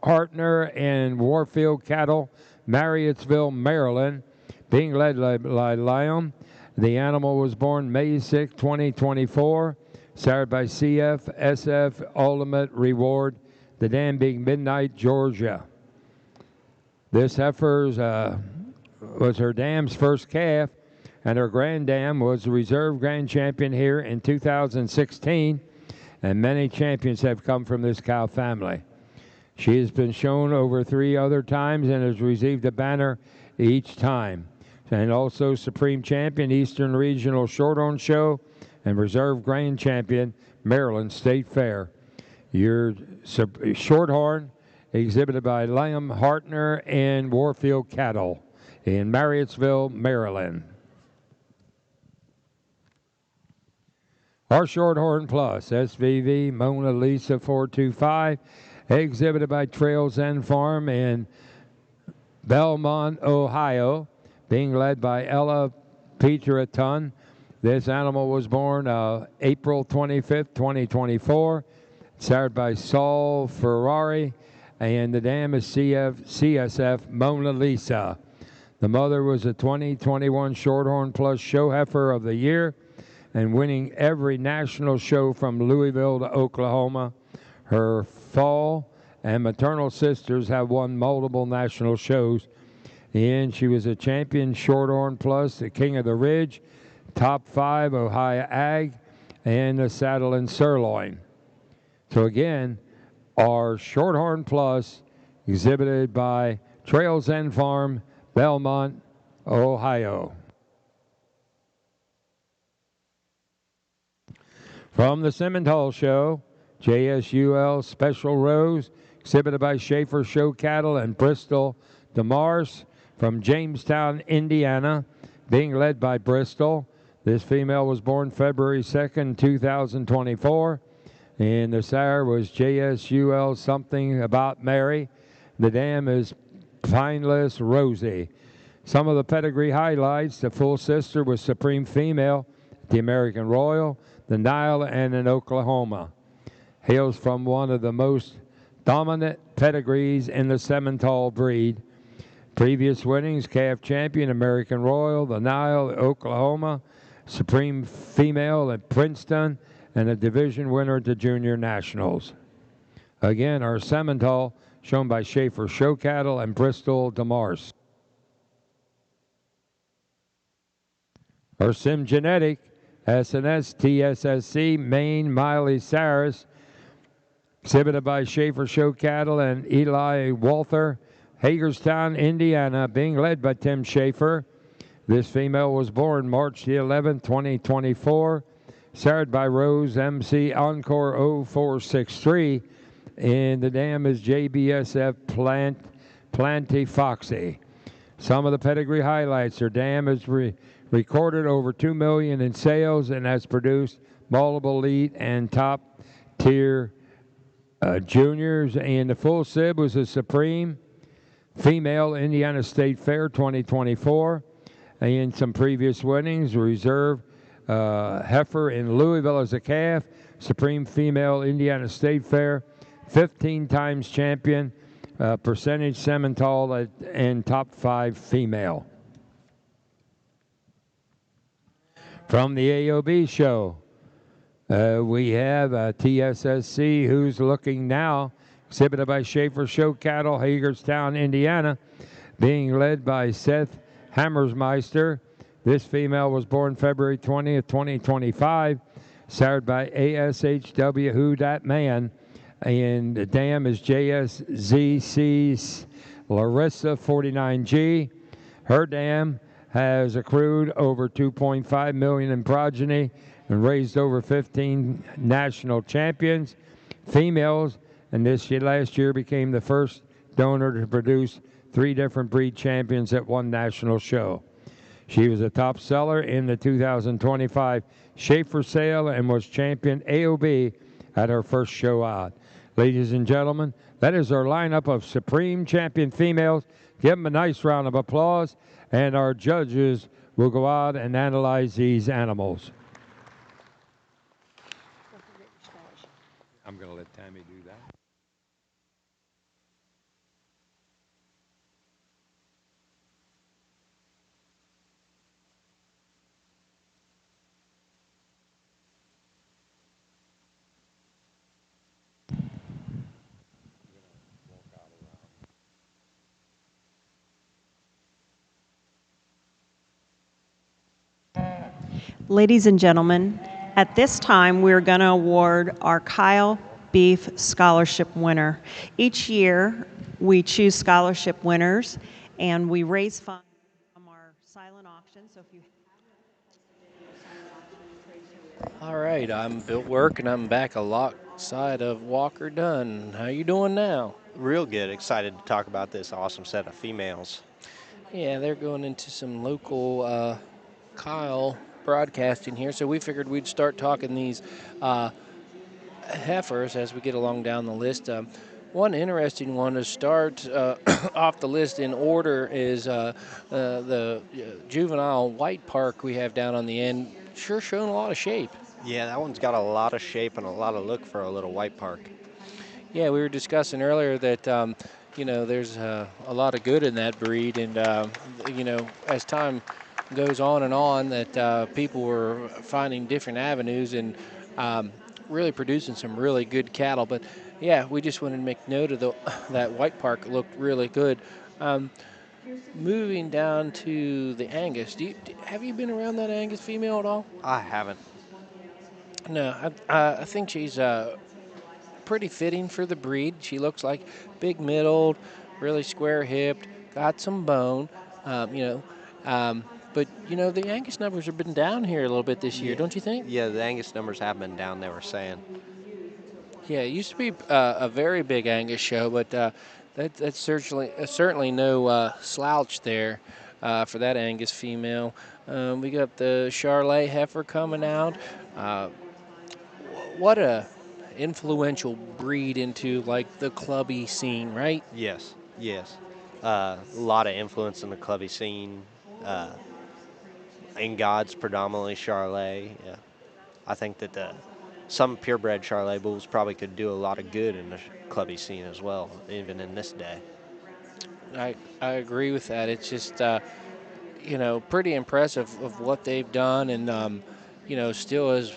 Hartner and Warfield Cattle, Marriottsville, Maryland, being led by Liam. The animal was born May 6, 2024, sired by CF Ultimate Reward, the dam being Midnight, Georgia. This heifer was her dam's first calf, and her grand dam was the reserve grand champion here in 2016, and many champions have come from this cow family. She has been shown over 3 other times and has received a banner each time. And also Supreme Champion, Eastern Regional Shorthorn Show, and Reserve Grand Champion, Maryland State Fair. Your Shorthorn, exhibited by Liam Hartner and Warfield Cattle in Marriottsville, Maryland. Our Shorthorn Plus, SVV Mona Lisa 425, exhibited by Trails End Farm in Belmont, Ohio, being led by Ella Petraton. This animal was born April 25th, 2024, sired by Saul Ferrari, and the dam is CSF Mona Lisa. The mother was a 2021 Shorthorn Plus Show Heifer of the Year and winning every national show from Louisville to Oklahoma. Her fall and maternal sisters have won multiple national shows. And she was a champion Shorthorn Plus, the King of the Ridge, top 5 Ohio Ag, and the Saddle and Sirloin. So again, our Shorthorn Plus exhibited by Trails End Farm, Belmont, Ohio. From the Simmental Show, JSUL Special Rose, exhibited by Schaefer Show Cattle and Bristol DeMars from Jamestown, Indiana, being led by Bristol. This female was born February 2nd, 2024, and the sire was JSUL Something About Mary. The dam is Pineless Rosie. Some of the pedigree highlights: the full sister was Supreme Female, the American Royal, the Nile, and in Oklahoma. Hails from one of the most dominant pedigrees in the Simmental breed. Previous winnings: calf champion, American Royal, the Nile, Oklahoma, Supreme Female at Princeton, and a division winner at the Junior Nationals. Again, our Simmental, shown by Schaefer Show Cattle and Bristol DeMars. Our Sim Genetic, SNS TSSC, Maine Miley Cyrus, exhibited by Schaefer Show Cattle and Eli Walther, Hagerstown, Indiana, being led by Tim Schaefer. This female was born March the 11th, 2024, sired by Rose MC Encore 0463, and the dam is JBSF Planty Foxy. Some of the pedigree highlights: her dam is recorded over 2 million in sales and has produced multiple elite and top tier juniors, and the full sib was a Supreme Female Indiana State Fair 2024, and some previous winnings: reserve heifer in Louisville as a calf, Supreme Female Indiana State Fair, 15 times champion, percentage Simmental, and top 5 female. From the AOB show, we have TSSC Who's Looking Now, exhibited by Schaefer Show Cattle, Hagerstown, Indiana, being led by Seth Hammersmeister. This female was born February 20th, 2025, sired by ASHW Who Dat Man, and the dam is JSZC's Larissa 49G. Her dam has accrued over 2.5 million in progeny and raised over 15 national champions, females, and last year became the first donor to produce 3 different breed champions at one national show. She was a top seller in the 2025 Schaefer sale and was champion AOB at her first show out. Ladies and gentlemen, that is our lineup of Supreme Champion females. Give them a nice round of applause, and our judges will go out and analyze these animals. I'm going to let Tammy do that. Ladies and gentlemen, at this time we're going to award our KILE Beef Scholarship winner. Each year we choose scholarship winners and we raise funds from our silent auction. So if you All right, I'm Bill Work, and I'm back alongside of Walker Dunn. How you doing now? Real good. Excited to talk about this awesome set of females. Yeah, they're going into some local Kyle broadcasting here, so we figured we'd start talking these heifers as we get along down the list. One interesting one to start off the list in order is the juvenile white park we have down on the end. Sure showing a lot of shape. Yeah, that one's got a lot of shape and a lot of look for a little white park. Yeah, we were discussing earlier that there's a lot of good in that breed, and as time goes on, that people were finding different avenues and really producing some really good cattle. But yeah, we just wanted to make note of that white park looked really good. Moving down to the Angus, have you been around that Angus female at all? I haven't. No, I think she's pretty fitting for the breed. She looks like big middled, really square hipped, got some bone, um, you know. But the Angus numbers have been down here a little bit this year, don't you think? Yeah, the Angus numbers have been down, they were saying. Yeah, it used to be a very big Angus show, but that's certainly no slouch there for that Angus female. We got the Charolais heifer coming out. Uh, what a influential breed into like the clubby scene, right? Yes, yes. A lot of influence in the clubby scene. In God's predominantly Charolais. Yeah. I think that some purebred Charolais bulls probably could do a lot of good in the clubby scene as well, even in this day. I agree with that. It's just pretty impressive of what they've done, and still as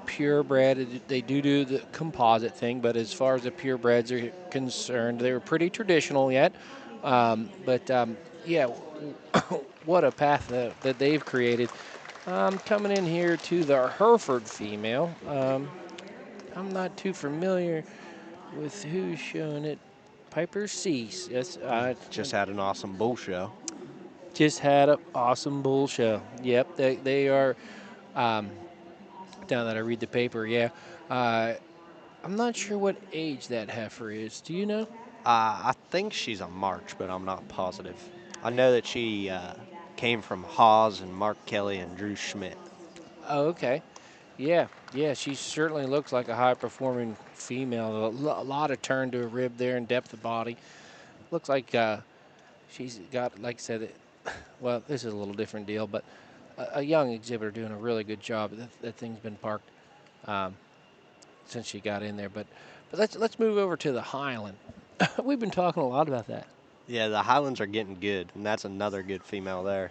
purebred. They do the composite thing, but as far as the purebreds are concerned, they were pretty traditional yet. Yeah, what a path that they've created. Coming in here to the Hereford female. I'm not too familiar with who's showing it. Piper Cease. Yes, Just had an awesome bull show. just had an awesome bull show. Yep, they are. Um, now that I read the paper, yeah. I'm not sure what age that heifer is. Do you know? I think she's a March, but I'm not positive. I know that she came from Hawes and Mark Kelly and Drew Schmidt. Oh, okay. Yeah. She certainly looks like a high-performing female. A lot of turn to her rib there and depth of body. Looks like she's got, like I said, well, this is a little different deal, but a young exhibitor doing a really good job. That thing's been parked since she got in there. But let's move over to the Highland. We've been talking a lot about that. Yeah, the Highlands are getting good, and that's another good female there.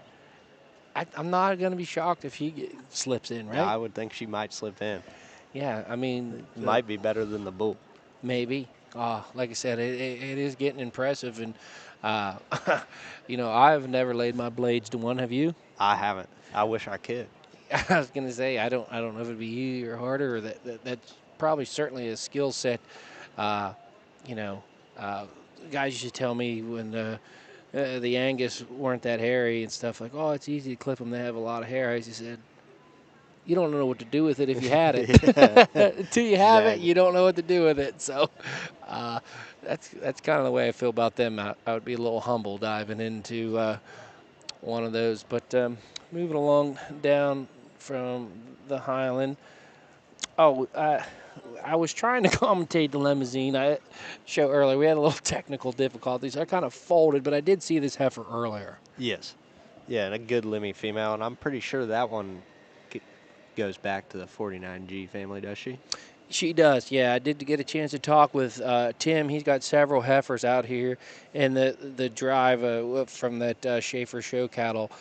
I'm not going to be shocked if slips in, right? Yeah, I would think she might slip in. Yeah, I mean, Might be better than the bull. maybe. Like I said, it is getting impressive, and I've never laid my blades to one. Have you? I haven't. I wish I could. I was going to say I don't know if it'd be you or harder, or that's probably certainly a skill set. Uh, you know, guys used to tell me when the Angus weren't that hairy and stuff like, oh, it's easy to clip them. They have a lot of hair. I just said, you don't know what to do with it if you had it. Until you have it, you don't know what to do with it. So that's kind of the way I feel about them. I would be a little humble diving into one of those. But moving along down from the Highland. Oh, I was trying to commentate the limousine show earlier. We had a little technical difficulties. I kind of folded, but I did see this heifer earlier. Yes. Yeah, and a good Lemmy female, and I'm pretty sure that one goes back to the 49G family, does she? She does, yeah. I did get a chance to talk with Tim. He's got several heifers out here, and the drive from that Schaefer show cattle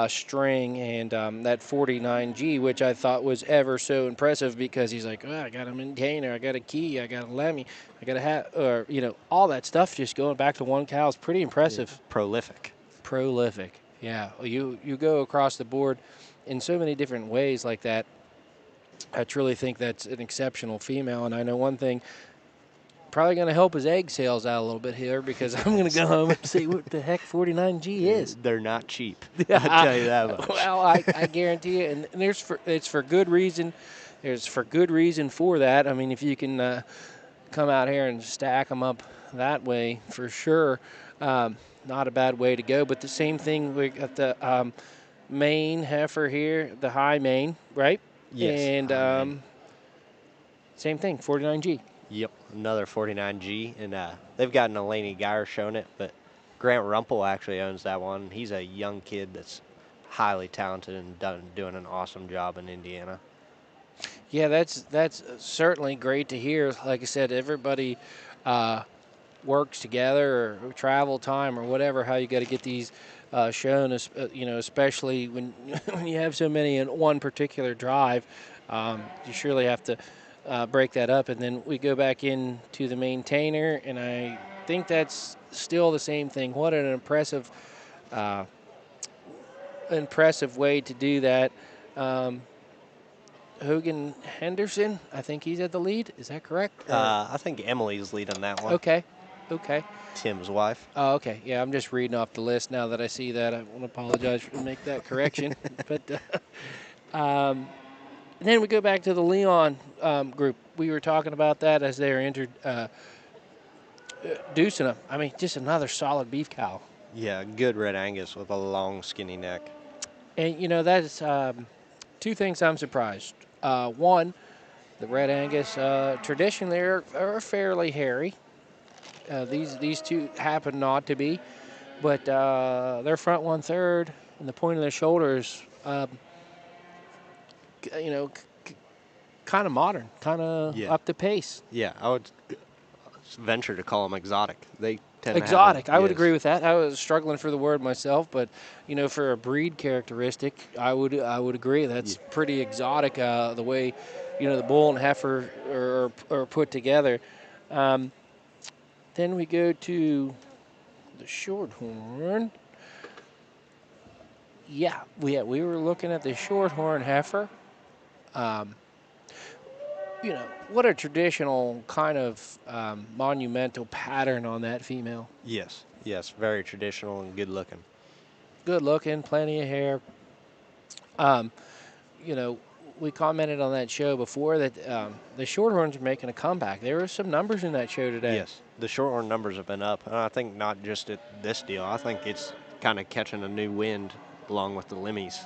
string and that 49G, which I thought was ever so impressive because he's like, oh, I got a maintainer, I got a key, I got a Lemmy, I got a hat, or all that stuff just going back to one cow is pretty impressive. Yeah. Prolific. Yeah. You go across the board in so many different ways like that. I truly think that's an exceptional female, and I know one thing, probably going to help his egg sales out a little bit here because I'm going to go home and see what the heck 49G is. They're not cheap. I'll tell you that much. Well, I guarantee you, and it's for good reason. There's for good reason for that. I mean, if you can come out here and stack them up that way, for sure, not a bad way to go. But the same thing, we got the main heifer here, the high main, right? Yes. And high main. same thing, 49G. Yep, another 49G, and they've got an Elaney Geyer showing it, but Grant Rumpel actually owns that one. He's a young kid that's highly talented and doing an awesome job in Indiana. Yeah, that's certainly great to hear. Like I said, everybody works together or travel time or whatever. How you got to get these shown, especially when when you have so many in one particular drive. You surely have to break that up, and then we go back into the maintainer, and I think that's still the same thing. What an impressive way to do that. Hogan Henderson, I think he's at the lead. Is that correct? I think Emily's leading that one. Okay. Tim's wife. Oh, okay. Yeah, I'm just reading off the list now that I see that. I want to apologize for make that correction. But then we go back to the Leon group. We were talking about that as they were introducing them. I mean, just another solid beef cow. Yeah, good red Angus with a long, skinny neck. And, that's two things I'm surprised. One, the red Angus traditionally are fairly hairy. These two happen not to be, but their front 1/3 and the point of their shoulders, kind of modern, kind of up to pace. Yeah, I would venture to call them exotic. They tend Exotic. to have I would agree with that. I was struggling for the word myself, but for a breed characteristic, I would agree. That's pretty exotic. The way the bull and heifer are put together. Then we go to the shorthorn. Yeah, we were looking at the shorthorn heifer. What a traditional kind of monumental pattern on that female. Yes, very traditional and good looking. Good looking, plenty of hair. We commented on that show before that the shorthorns are making a comeback. There were some numbers in that show today. Yes, the shorthorn numbers have been up, and I think not just at this deal. I think it's kind of catching a new wind along with the limmies.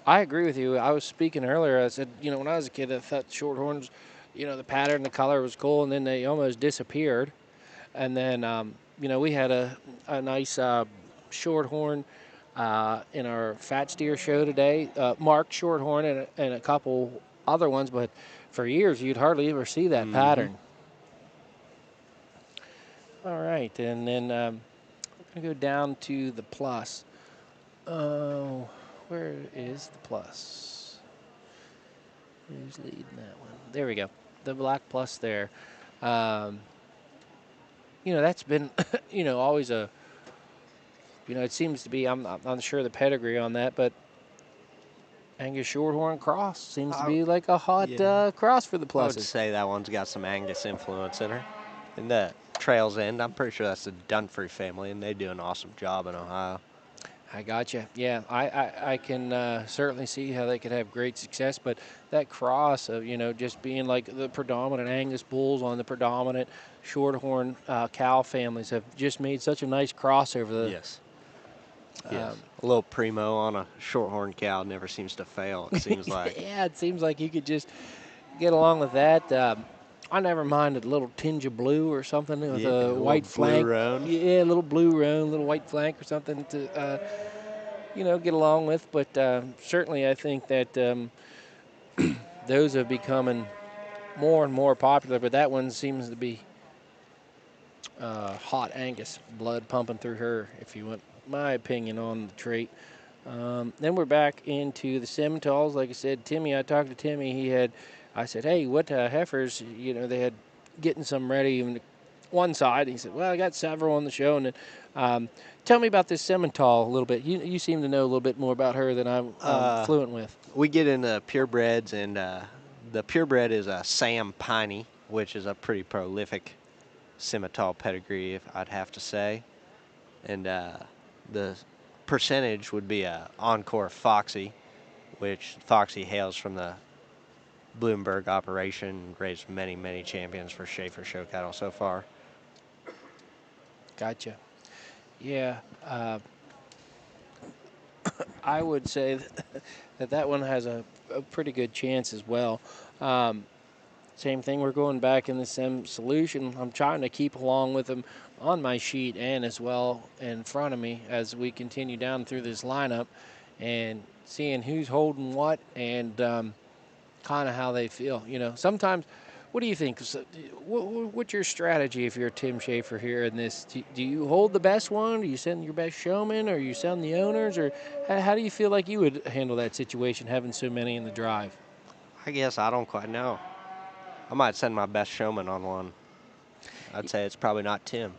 I agree with you. I was speaking earlier. I said, when I was a kid, I thought shorthorns, the pattern, the color was cool, and then they almost disappeared. And then, we had a nice shorthorn in our fat steer show today, marked shorthorn and a couple other ones, but for years you'd hardly ever see that pattern. All right, and then we're going to go down to the plus. Oh, where is the plus? Who's leading that one? There we go. The black plus there. That's been, always a, it seems to be, I'm not sure the pedigree on that, but Angus Shorthorn cross seems to be like a hot cross for the pluses. I would say that one's got some Angus influence in her. And the Trails End, I'm pretty sure that's the Dunfrey family, and they do an awesome job in Ohio. I gotcha. Yeah, I can certainly see how they could have great success, but that cross of, just being like the predominant Angus bulls on the predominant Shorthorn cow families have just made such a nice crossover. Yes. A little primo on a shorthorn cow never seems to fail, it seems like. Yeah, it seems like you could just get along with that. I never minded a little tinge of blue or something with a white flank. Yeah, a little blue roan, little white flank or something to, get along with. But certainly I think that those have becoming more and more popular. But that one seems to be hot Angus, blood pumping through her, if you want my opinion on the trait. Then we're back into the Simmentals. Like I said, I talked to Timmy. I said, hey, what heifers, they had getting some ready on one side. He said, well, I got several on the show. And then, tell me about this Simmental a little bit. You seem to know a little bit more about her than I'm fluent with. We get into purebreds, and the purebred is a Sam Piney, which is a pretty prolific Simmental pedigree, if I'd have to say. And the percentage would be a Encore Foxy, which Foxy hails from the Bloomberg operation, raised many, many champions for Schaefer show cattle so far. Gotcha. Yeah. I would say that one has a pretty good chance as well. Same thing, we're going back in the same solution. I'm trying to keep along with them on my sheet and as well in front of me as we continue down through this lineup and seeing who's holding what and kind of how they feel. Sometimes, what do you think? What's your strategy if you're Tim Schaefer here in this? Do you hold the best one? Do you send your best showman? Or you send the owners? Or how do you feel like you would handle that situation having so many in the drive? I guess I don't quite know. I might send my best showman on one. I'd say it's probably not Tim.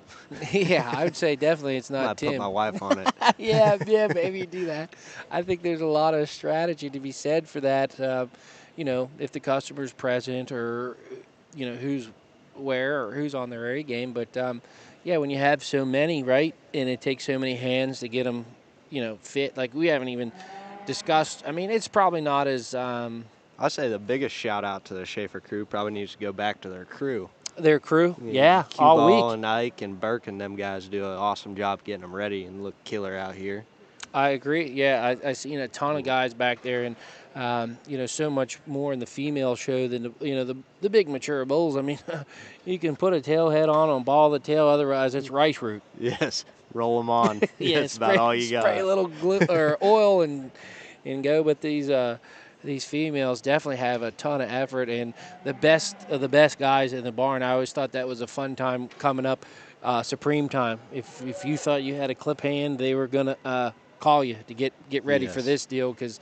Yeah, I would say definitely it's not Might Tim. put my wife on it. Yeah, maybe you do that. I think there's a lot of strategy to be said for that. If the customer's present or, who's where or who's on their A game. But, yeah, when you have so many, right, and it takes so many hands to get them, fit. Like we haven't even discussed. I mean, it's probably not as I say the biggest shout out to the Schaefer crew probably needs to go back to their crew. their crew. Yeah, Cue all Ball week. and Ike and Burke and them guys do an awesome job getting them ready and look killer out here. I agree. Yeah, I seen a ton of guys back there, and so much more in the female show than the big mature bulls. I mean, you can put a tail head on, ball the tail. Otherwise, it's rice root. Yes, roll them on. Yeah, That's about all you got. Spray a little glue or oil and go. But these females definitely have a ton of effort, and the best of the best guys in the barn. I always thought that was a fun time coming up, Supreme time. If you thought you had a clip hand, they were gonna call you to get ready for this deal because,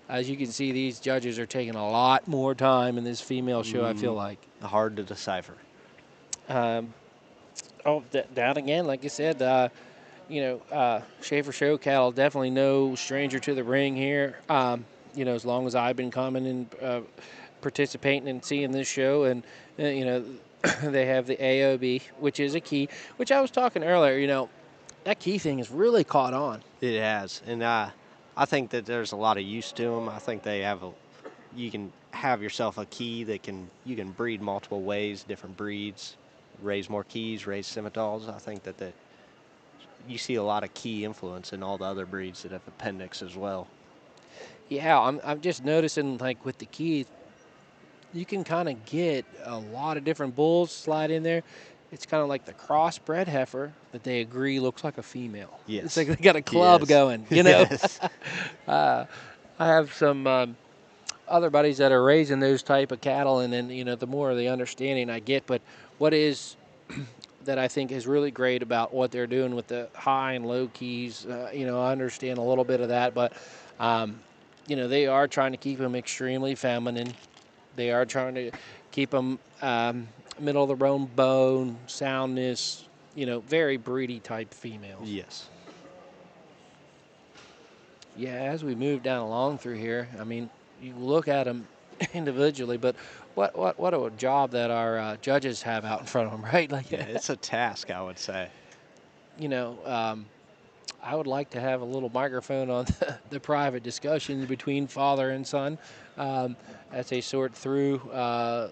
as you can see, these judges are taking a lot more time in this female show. I feel like hard to decipher. Down again, like I said, Schaefer Show cattle definitely no stranger to the ring here. As long as I've been coming and participating and seeing this show, and they have the AOB, which is a key. Which I was talking earlier. That key thing has really caught on. It has, and I think that there's a lot of use to them. I think they have you can have yourself a key that you can breed multiple ways, different breeds, raise more keys, raise scimitars. I think that you see a lot of key influence in all the other breeds that have appendix as well. Yeah, I'm just noticing, like with the keys, you can kind of get a lot of different bulls slide in there. It's kind of like the crossbred heifer that they agree looks like a female. Yes. It's like they got a club going, Yes. I have some other buddies that are raising those type of cattle, and then, the more of the understanding I get. But what is that I think is really great about what they're doing with the high and low keys, I understand a little bit of that, but, they are trying to keep them extremely feminine. They are trying to keep them middle of the road bone, soundness, very breedy type females. Yes. Yeah, as we move down along through here, I mean, you look at them individually, but what a job that our judges have out in front of them, right? Like, Yeah, it's a task, I would say. I would like to have a little microphone on the private discussions between father and son as they sort through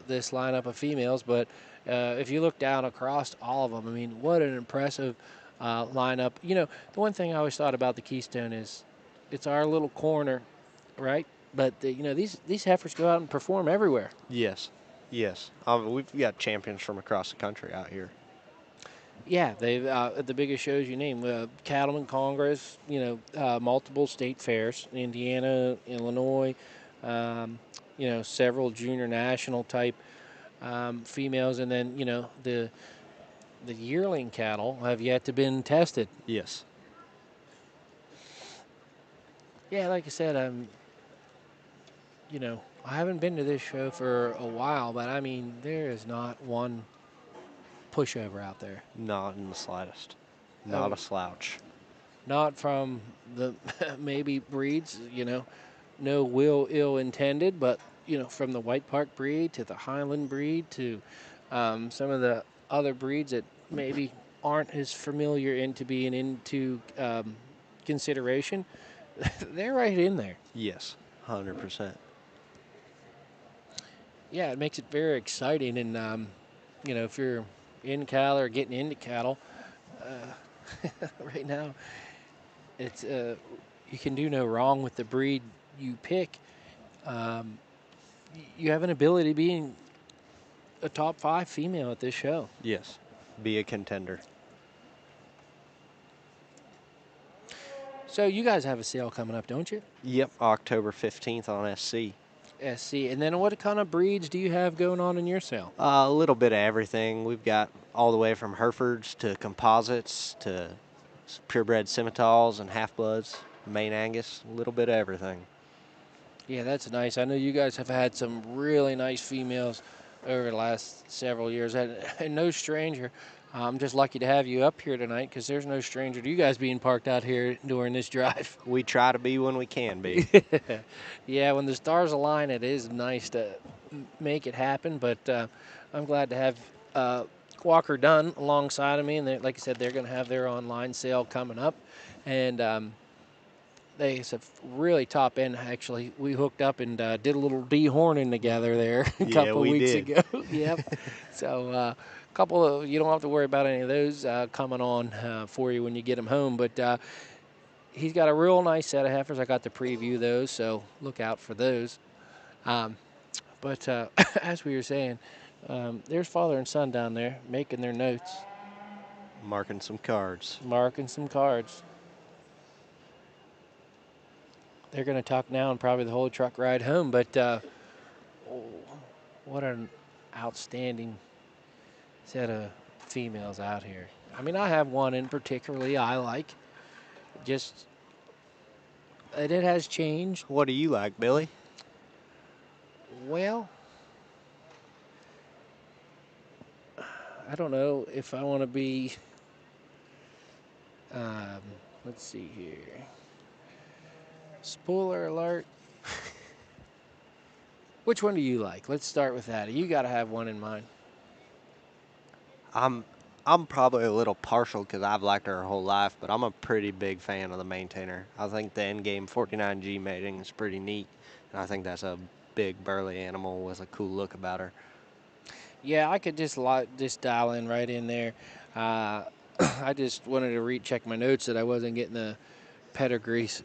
this lineup of females. But if you look down across all of them, I mean, what an impressive lineup. The one thing I always thought about the Keystone is it's our little corner, right? But these heifers go out and perform everywhere. Yes. Yes. We've got champions from across the country out here. Yeah, they've at the biggest shows you name, Cattlemen Congress, multiple state fairs, Indiana, Illinois, several junior national type females, and then the yearling cattle have yet to been tested. Yes. Yeah, like I said, I haven't been to this show for a while, but I mean, there is not one pushover out there. Not in the slightest. Not a slouch. Not from the maybe breeds, no ill intended, but from the White Park breed to the Highland breed to some of the other breeds that maybe aren't as familiar into being into consideration, they're right in there. Yes, 100%. Yeah, it makes it very exciting, and if you're in cattle or getting into cattle, right now, it's you can do no wrong with the breed you pick. You have an ability to be a top 5 female at this show. Yes, be a contender. So you guys have a sale coming up, don't you? Yep, October 15th on SC. SC. And then what kind of breeds do you have going on in your sale? A little bit of everything. We've got all the way from Herefords to composites to purebred Scimitals and half-bloods, Maine Angus, a little bit of everything. Yeah, that's nice. I know you guys have had some really nice females over the last several years. And no stranger, I'm just lucky to have you up here tonight because there's no stranger to you guys being parked out here during this drive. We try to be when we can be. Yeah, when the stars align, it is nice to make it happen. But I'm glad to have Walker Dunn alongside of me. And like I said, they're going to have their online sale coming up. And it's a really top end, actually. We hooked up and did a little dehorning together there a couple weeks ago. Yep. So you don't have to worry about any of those coming on for you when you get them home. But he's got a real nice set of heifers. I got to preview those, so look out for those. But as we were saying, there's father and son down there making their notes. Marking some cards. Marking some cards. They're going to talk now and probably the whole truck ride home, but what an outstanding set of females out here. I mean, I have one in particularly I like. Just, and it has changed. What do you like, Billy? Well, I don't know if I want to be, let's see here. Spoiler alert. Which one do you like? Let's start with that. You got to have one in mind. I'm probably a little partial because I've liked her whole life, but I'm a pretty big fan of the Maintainer. I think the endgame 49G mating is pretty neat, and I think that's a big burly animal with a cool look about her. Yeah, I could just dial in right in there. I just wanted to recheck my notes that I wasn't getting the pedigrees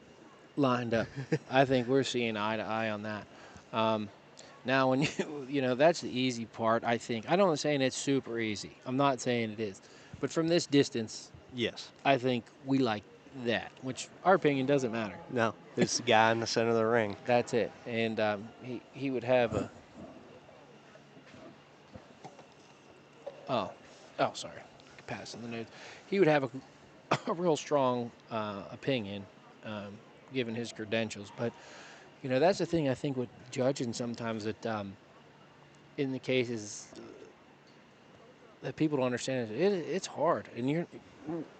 lined up. I think we're seeing eye to eye on that. Now, when that's the easy part, I think. I'm not saying it's super easy. I'm not saying it is. But from this distance, yes, I think we like that, which our opinion doesn't matter. No, it's the guy in the center of the ring. That's it. And he would have a... Oh, sorry. Passing the notes. He would have a real strong opinion, given his credentials. But, that's the thing I think with judging sometimes that in the cases that people don't understand is it's hard. And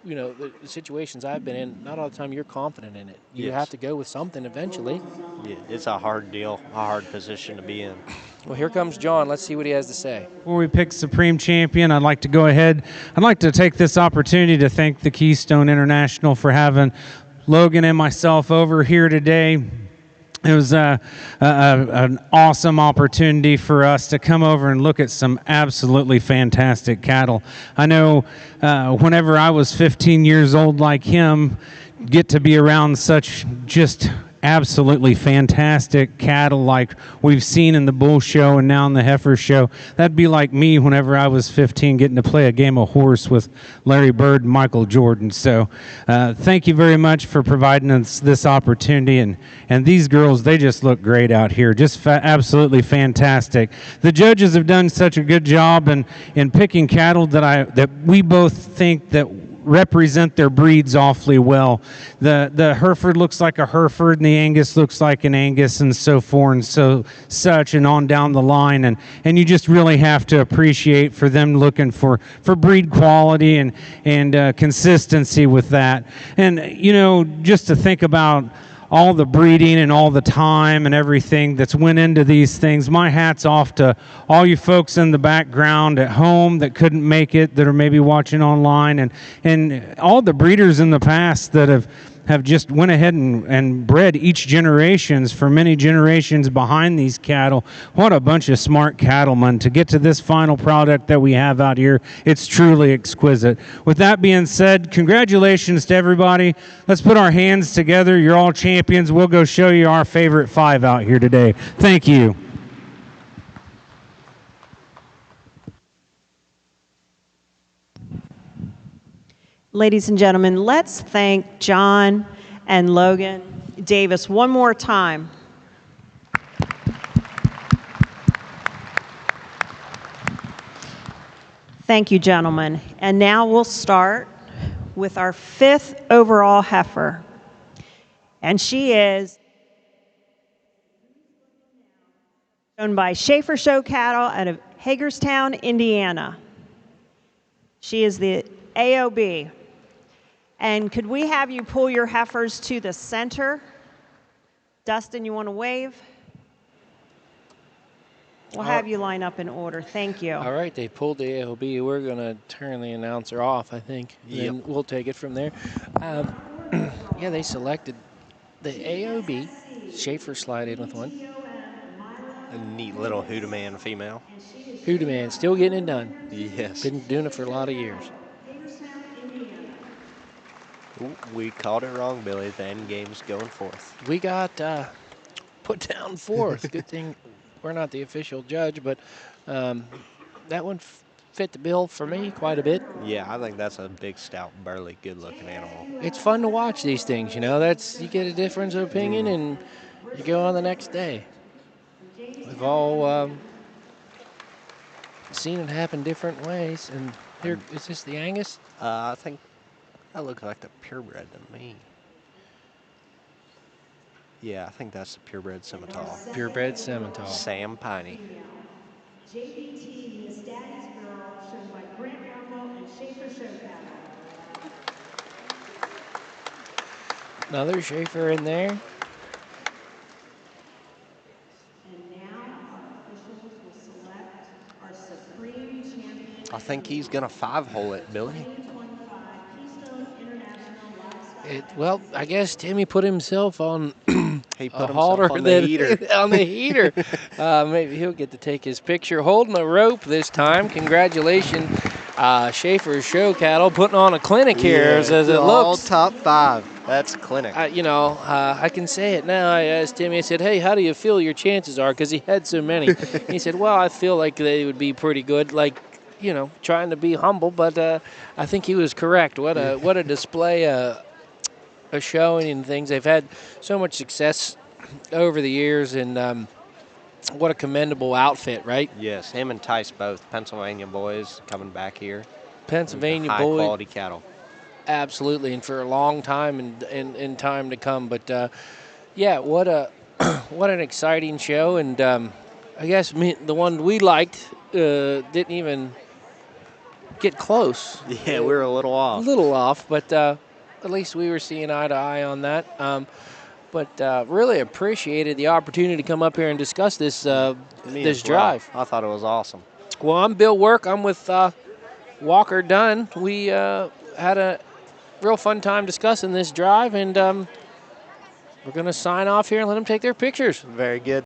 the situations I've been in, not all the time you're confident in it. You have to go with something eventually. Yeah, it's a hard deal, a hard position to be in. Well, here comes John. Let's see what he has to say. Before we pick Supreme Champion, I'd like to take this opportunity to thank the Keystone International for having Logan and myself over here today. It was an awesome opportunity for us to come over and look at some absolutely fantastic cattle. I know whenever I was 15 years old like him, get to be around such just absolutely fantastic cattle like we've seen in the bull show and now in the heifer show. That'd be like me whenever I was 15 getting to play a game of horse with Larry Bird and Michael Jordan. So thank you very much for providing us this opportunity. And these girls, they just look great out here. Just absolutely fantastic. The judges have done such a good job in picking cattle that we both think that represent their breeds awfully well. The Hereford looks like a Hereford, and the Angus looks like an Angus, and so forth and such, and on down the line. And you just really have to appreciate for them looking for breed quality and consistency with that. And just to think about all the breeding and all the time and everything that's went into these things. My hat's off to all you folks in the background at home that couldn't make it, that are maybe watching online, and all the breeders in the past that have have just went ahead and bred each generations for many generations behind these cattle. What a bunch of smart cattlemen to get to this final product that we have out here. It's truly exquisite. With that being said, congratulations to everybody. Let's put our hands together. You're all champions. We'll go show you our favorite 5 out here today. Thank you. Ladies and gentlemen, let's thank John and Logan Davis one more time. Thank you, gentlemen. And now we'll start with our 5th overall heifer. And she is owned by Schaefer Show Cattle out of Hagerstown, Indiana. She is the AOB. And could we have you pull your heifers to the center? Dustin, you want to wave? We'll have you line up in order. Thank you. All right, they pulled the AOB. We're going to turn the announcer off, I think. Yep. And we'll take it from there. Yeah, they selected the AOB. Schaefer slide in with one. A neat little Hoodaman female. Hoodaman, still getting it done. Yes. Been doing it for a lot of years. Ooh, we called it wrong, Billy. The end game's going 4th. We got put down 4th. Good thing we're not the official judge, but that one fit the bill for me quite a bit. Yeah, I think that's a big, stout, burly, good-looking animal. It's fun to watch these things, you know. You get a difference of opinion, and you go on the next day. We've all seen it happen different ways. And here, is this the Angus? I think that looks like the purebred to me. Yeah, I think that's the purebred Simmental. Purebred Simmental. Sam Piney. JBT Miss Daddy's Girl, shown by Grant Rumble and Schaefer Show Cattle. Another Schaefer in there. And now our officials will select our Supreme Champion. I think he's going to 5-hole it, Billy. Well, I guess Timmy put himself on He put a himself halter on the heater. on the heater. Maybe he'll get to take his picture holding a rope this time. Congratulations, Schaefer Show Cattle putting on a clinic here as it all looks. top 5. That's clinic. I can say it now. I asked Timmy, I said, hey, how do you feel your chances are? Because he had so many. He said, well, I feel like they would be pretty good. Like, trying to be humble, but I think he was correct. What a display a showing and things. They've had so much success over the years, and what a commendable outfit, right? Yes, him and Tice both, Pennsylvania boys coming back here. Pennsylvania high boy. quality cattle. Absolutely, and for a long time and time to come. But yeah, what an exciting show, and I guess the one we liked didn't even get close. Yeah, we were a little off. A little off, but at least we were seeing eye to eye on that. But really appreciated the opportunity to come up here and discuss this this drive. I thought it was awesome. Well, I'm Bill Work. I'm with Walker Dunn. We had a real fun time discussing this drive, and we're going to sign off here and let them take their pictures. Very good.